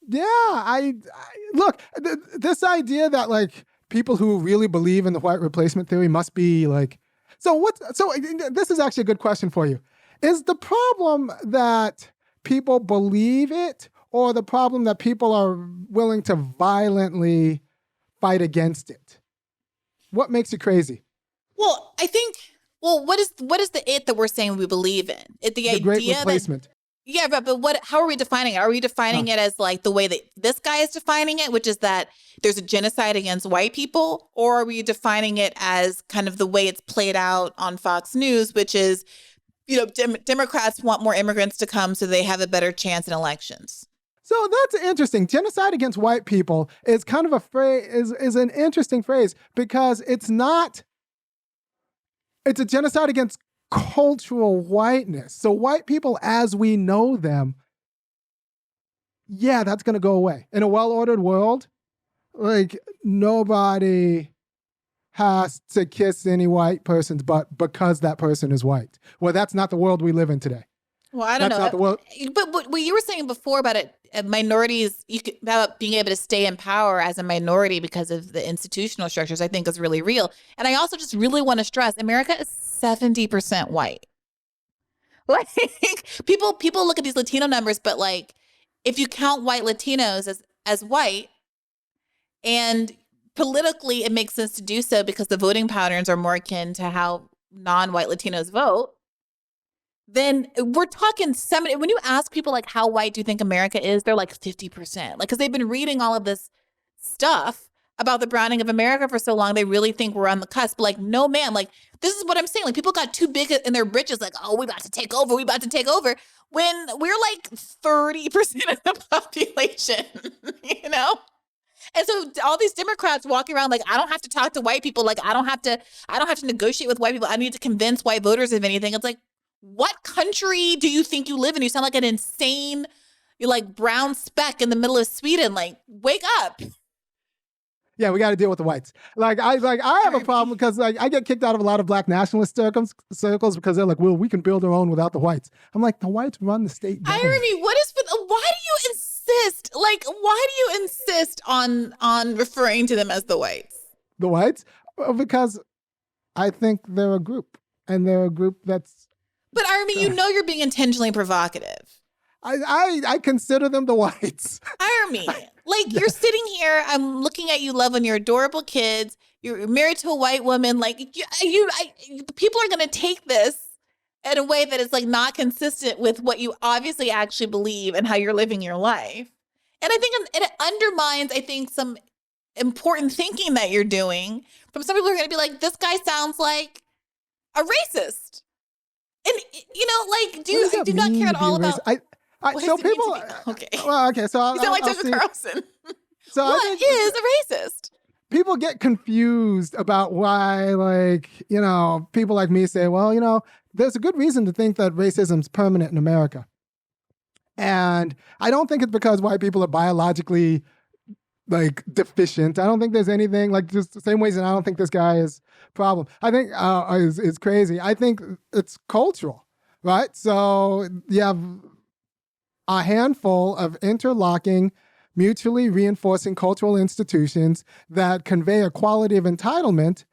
Yeah, I look, this idea that like people who really believe in the white replacement theory must be like, so this is actually a good question for you. Is the problem that people believe it, or the problem that people are willing to violently fight against it? What makes you crazy? Well, I think, what is the it that we're saying we believe in? The great replacement. Yeah, but how are we defining it? Are we defining it as like the way that this guy is defining it, which is that there's a genocide against white people? Or are we defining it as kind of the way it's played out on Fox News, which is, Democrats want more immigrants to come so they have a better chance in elections? So that's interesting. Genocide against white people is kind of a phrase, is an interesting phrase because it's a genocide against cultural whiteness. So white people as we know them, yeah, that's going to go away. In a well-ordered world, like nobody has to kiss any white person's butt because that person is white. Well, that's not the world we live in today. Well, I don't know. Not the world. But what you were saying before about it, minorities, about being able to stay in power as a minority because of the institutional structures, I think is really real. And I also just really want to stress, America is 70% white. Like people look at these Latino numbers, but like if you count white Latinos as white, and politically it makes sense to do so because the voting patterns are more akin to how non-white Latinos vote, then we're talking 70. When you ask people like how white do you think America is, they're like 50%. Like because they've been reading all of this stuff about the browning of America for so long, they really think we're on the cusp. Like, no, man, like, this is what I'm saying. Like, people got too big in their britches, like, oh, we about to take over, when we're like 30% of the population, And so all these Democrats walking around like, I don't have to talk to white people. Like, I don't have to negotiate with white people. I need to convince white voters of anything. It's like, what country do you think you live in? You sound like an insane, you're like brown speck in the middle of Sweden. Like, wake up. Yeah, we got to deal with the whites. I have a problem because like I get kicked out of a lot of black nationalist circles because they're like, well, we can build our own without the whites. I'm like, the whites run the state government. Irami, why do you insist? Like, why do you insist on referring to them as the whites? The whites? Because I think they're a group, and they're a group that's. But Irami, you're being intentionally provocative. I consider them the whites. Irami, you're sitting here, I'm looking at you loving your adorable kids. You're married to a white woman. Like people are going to take this in a way that is like not consistent with what you obviously actually believe and how you're living your life. And I think it undermines, some important thinking that you're doing from some people who are going to be like, this guy sounds like a racist. And, do you not care at all about... So people, okay. Well, okay. So you sound like Tucker Carlson. So what is a racist? People get confused about why, people like me say, well, there's a good reason to think that racism's permanent in America, and I don't think it's because white people are biologically deficient. I don't think there's anything just the same ways, and I don't think this guy is a problem. I think is crazy. I think it's cultural, right? So you have a handful of interlocking, mutually reinforcing cultural institutions that convey a quality of entitlement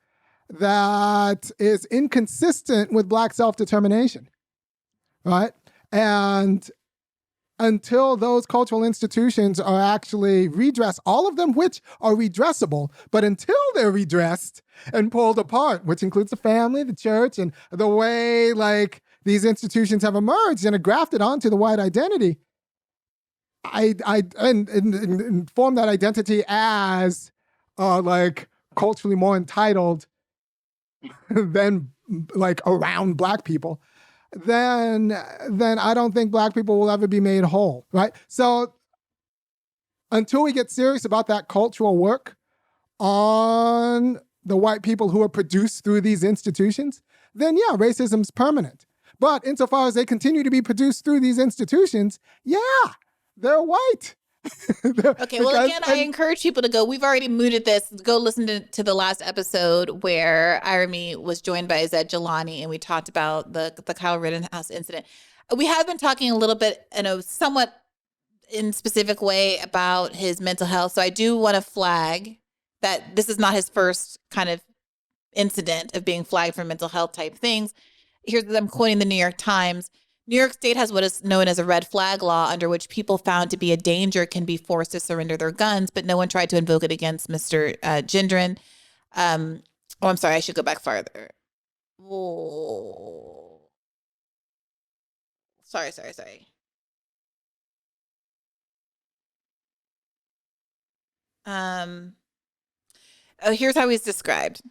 that is inconsistent with Black self-determination, right? And until those cultural institutions are actually redressed, all of them which are redressable, but until they're redressed and pulled apart, which includes the family, the church, and the way like these institutions have emerged and are grafted onto the white identity, and form that identity as like culturally more entitled than like around Black people, then I don't think Black people will ever be made whole, right? So until we get serious about that cultural work on the white people who are produced through these institutions, then yeah, racism's permanent. But insofar as they continue to be produced through these institutions, yeah, they're white. Okay, well, again, I encourage people to go. We've already mooted this. Go listen to the last episode where Irami was joined by Zed Jelani, and we talked about the Kyle Rittenhouse incident. We have been talking a little bit in a somewhat in specific way about his mental health. So I do want to flag that this is not his first kind of incident of being flagged for mental health type things. Here's, I'm quoting the New York Times. New York State has what is known as a red flag law, under which people found to be a danger can be forced to surrender their guns, but no one tried to invoke it against Mr. Gendron. I'm sorry, I should go back farther. Oh. Sorry. Here's how he's described.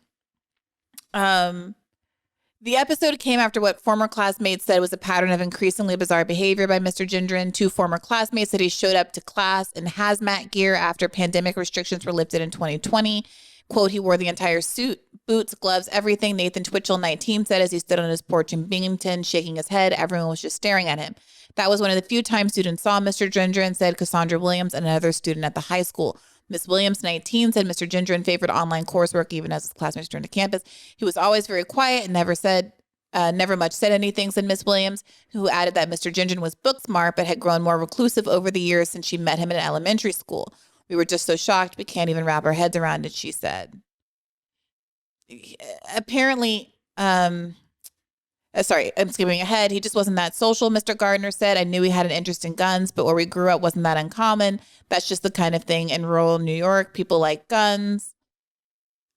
The episode came after what former classmates said was a pattern of increasingly bizarre behavior by Mr. Gendron. Two former classmates said he showed up to class in hazmat gear after pandemic restrictions were lifted in 2020. Quote, he wore the entire suit, boots, gloves, everything. Nathan Twitchell, 19, said as he stood on his porch in Binghamton, shaking his head, everyone was just staring at him. That was one of the few times students saw Mr. Gendron, said Cassandra Williams, another student at the high school. Miss Williams, 19, said Mr. Gendron favored online coursework even as his classmates returned to campus. He was always very quiet and never much said anything, said Miss Williams, who added that Mr. Gendron was book smart but had grown more reclusive over the years since she met him in elementary school. We were just so shocked we can't even wrap our heads around it, she said. Apparently, sorry, I'm skipping ahead. He just wasn't that social, Mr. Gardner said. I knew he had an interest in guns, but where we grew up wasn't that uncommon. That's just the kind of thing in rural New York. People like guns.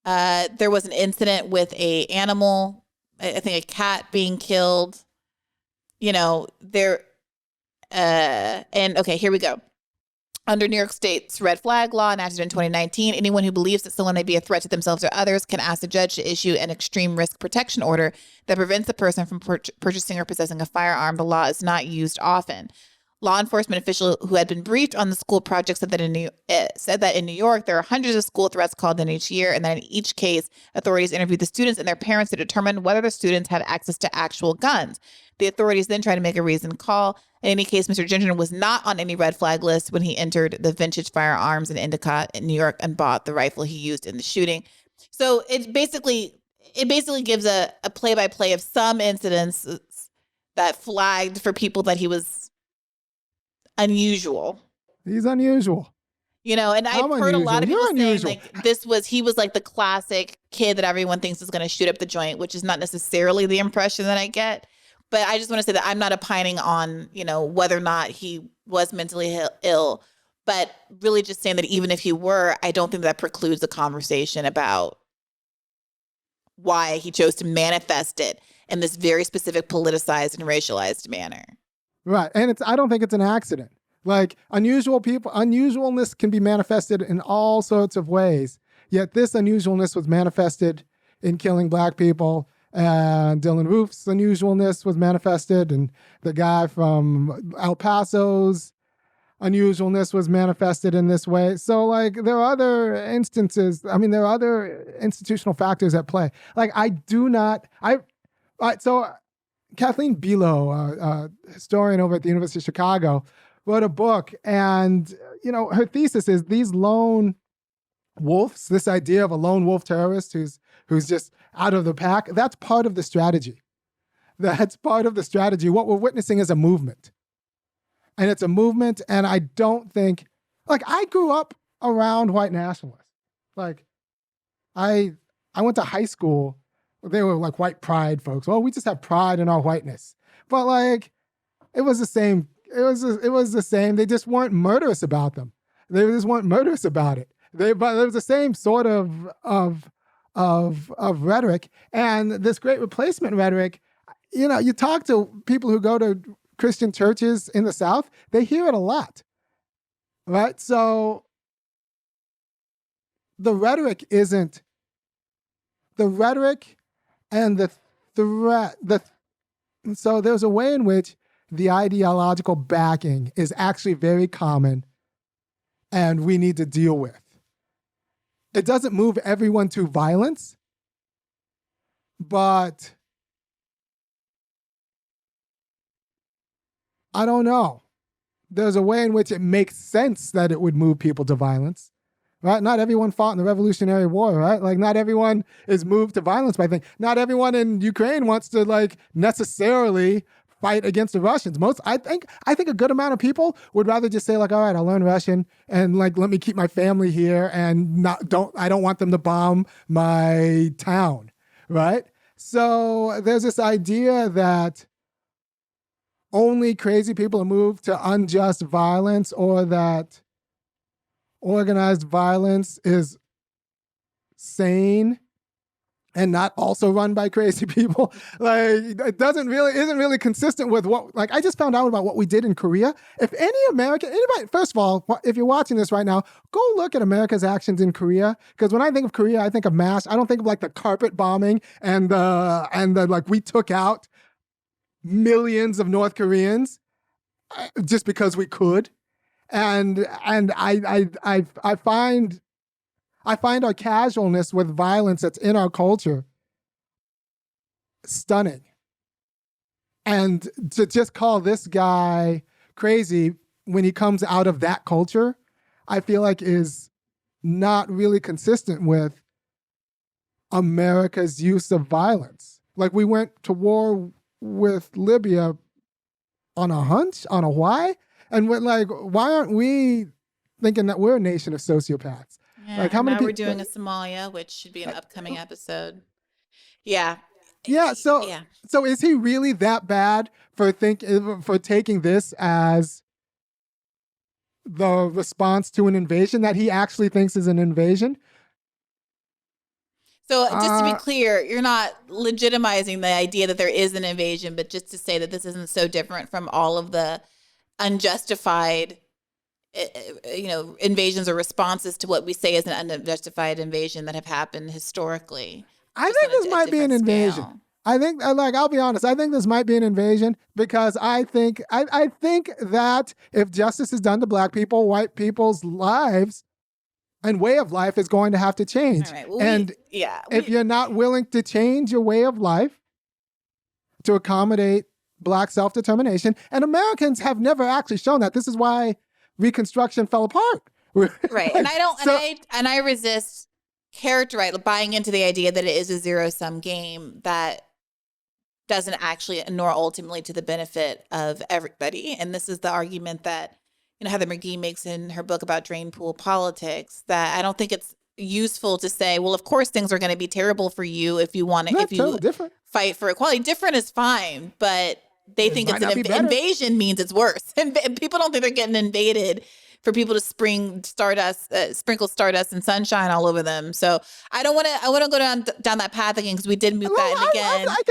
There was an incident with a animal, I think a cat being killed. You know, and okay, here we go. Under New York State's red flag law enacted in 2019, anyone who believes that someone may be a threat to themselves or others can ask the judge to issue an extreme risk protection order that prevents the person from purchasing or possessing a firearm. The law is not used often. Law enforcement official who had been briefed on the school project said that in New York, there are hundreds of school threats called in each year, and that in each case, authorities interviewed the students and their parents to determine whether the students have access to actual guns. The authorities then try to make a reasoned call. In any case, Mr. Gendron was not on any red flag list when he entered the Vintage Firearms in Endicott in New York and bought the rifle he used in the shooting. So it basically gives a play-by-play of some incidents that flagged for people that he was unusual. He's unusual. You know, and I've heard a lot of people saying like he was like the classic kid that everyone thinks is going to shoot up the joint, which is not necessarily the impression that I get. But I just want to say that I'm not opining on, you know, whether or not he was mentally ill, but really just saying that even if he were, I don't think that precludes the conversation about why he chose to manifest it in this very specific politicized and racialized manner. Right. And I don't think it's an accident. Like unusualness can be manifested in all sorts of ways. Yet this unusualness was manifested in killing Black people. And Dylan Roof's unusualness was manifested, and the guy from El Paso's unusualness was manifested in this way. So, like, there are other instances. I mean, there are other institutional factors at play. Like, so Kathleen Belo, a historian over at the University of Chicago, wrote a book, and, you know, her thesis is these lone wolves, this idea of a lone wolf terrorist who's just out of the pack, that's part of the strategy. That's part of the strategy. What we're witnessing is a movement. and it's a movement. And I don't think, like, I grew up around white nationalists. Like, I went to high school. They were like white pride folks. Well, we just have pride in our whiteness. But like, it was the same. It was the same. They just weren't murderous about them. They just weren't murderous about it. But there was the same sort of rhetoric. And this great replacement rhetoric, you talk to people who go to Christian churches in the South, they hear it a lot, right? So the rhetoric and the threat, so there's a way in which the ideological backing is actually very common and we need to deal with. It doesn't move everyone to violence, but I don't know. There's a way in which it makes sense that it would move people to violence, right? Not everyone fought in the Revolutionary War, right? Like, not everyone is moved to violence by things. Not everyone in Ukraine wants to, like, necessarily fight against the Russians. I think a good amount of people would rather just say, like, all right, I'll learn Russian and, like, let me keep my family here and I don't want them to bomb my town, right? So there's this idea that only crazy people are moved to unjust violence, or that organized violence is sane and not also run by crazy people. Like, it isn't really consistent with what, like, I just found out about what we did in Korea. If anybody, first of all, if you're watching this right now, go look at America's actions in Korea. Because when I think of Korea, I think of mass. I don't think of like the carpet bombing and the like, we took out millions of North Koreans just because we could. And I find our casualness with violence that's in our culture stunning. And to just call this guy crazy when he comes out of that culture, I feel like is not really consistent with America's use of violence. Like, we went to war with Libya on a hunch, on a why? And we're like, why aren't we thinking that we're a nation of sociopaths? Yeah, like, how many people? We're doing a Somalia, which should be an upcoming episode. Yeah. Yeah. So is he really that bad for taking this as the response to an invasion that he actually thinks is an invasion? So just to be clear, you're not legitimizing the idea that there is an invasion, but just to say that this isn't so different from all of the unjustified, invasions or responses to what we say is an unjustified invasion that have happened historically. I think this might be an invasion. Scale. I think, like, I'll be honest, I think this might be an invasion because I think that if justice is done to Black people, white people's lives and way of life is going to have to change. All right. Well, if you're not willing to change your way of life to accommodate Black self-determination, and Americans have never actually shown that. This is why Reconstruction fell apart. Right. And I resist buying into the idea that it is a zero-sum game that doesn't actually, nor ultimately to the benefit of everybody. And this is the argument that, Heather McGhee makes in her book about drain pool politics, that I don't think it's useful to say, well, of course things are going to be terrible for you if you want to, fight for equality. Different is fine, but they think it's an invasion means it's worse. And people don't think they're getting invaded for people to sprinkle stardust and sunshine all over them. So I don't want to go down that path again, because we did move that in again. I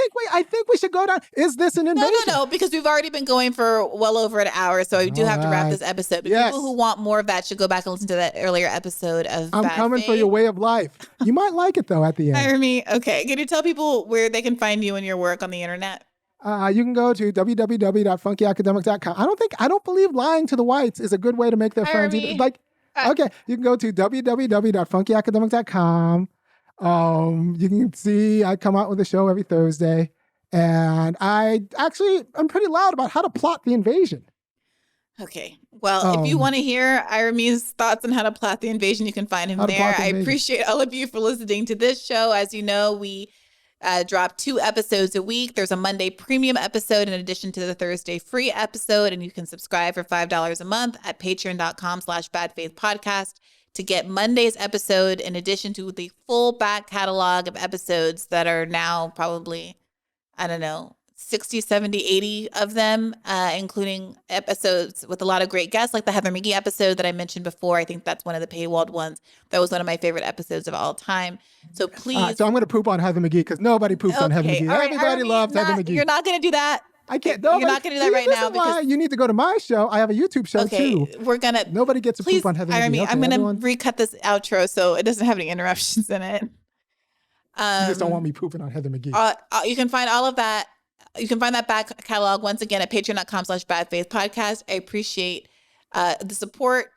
think we should go down. Is this an invasion? No, because we've already been going for well over an hour, so we do have to wrap this episode. But people who want more of that should go back and listen to that earlier episode of I'm coming for your way of life. You might like it though at the end. Irami, okay. Can you tell people where they can find you and your work on the internet? You can go to www.funkyacademics.com. I don't believe lying to the whites is a good way to make their friends either. Like, okay, you can go to www.funkyacademics.com. You can see I come out with a show every Thursday, and I'm pretty loud about how to plot the invasion. Okay. Well, if you want to hear Irami's thoughts on how to plot the invasion, you can find him there. I appreciate all of you for listening to this show. As you know, we drop 2 episodes a week. There's a Monday premium episode in addition to the Thursday free episode, and you can subscribe for $5 a month at patreon.com/badfaithpodcast to get Monday's episode in addition to the full back catalog of episodes that are now probably, 60, 70, 80 of them, including episodes with a lot of great guests, like the Heather McGhee episode that I mentioned before. I think that's one of the paywalled ones. That was one of my favorite episodes of all time. So please. So I'm going to poop on Heather McGhee because nobody poops on Heather McGhee. Right, Everybody loves Heather McGhee. You're not going to do that. I can't. You're not going to do that right now because you need to go to my show. I have a YouTube show too. We're gonna. Nobody gets to poop on Heather McGhee. I'm going to recut this outro so it doesn't have any interruptions in it. You just don't want me pooping on Heather McGhee. You can find all of that. You can find that back catalog once again at patreon.com/badfaithpodcast. I appreciate the support.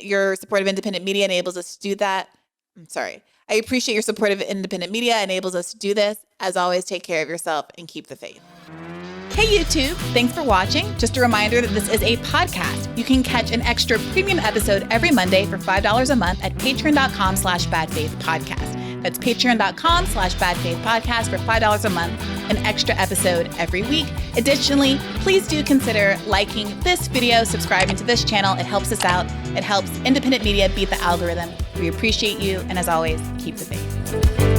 Your support of independent media enables us to do that. I appreciate your support of independent media enables us to do this. As always, take care of yourself and keep the faith. Hey YouTube, thanks for watching. Just a reminder that this is a podcast. You can catch an extra premium episode every Monday for $5 a month at patreon.com/badfaithpodcast. That's patreon.com/badfaithpodcast for $5 a month, an extra episode every week. Additionally, please do consider liking this video, subscribing to this channel. It helps us out. It helps independent media beat the algorithm. We appreciate you. And as always, keep the faith.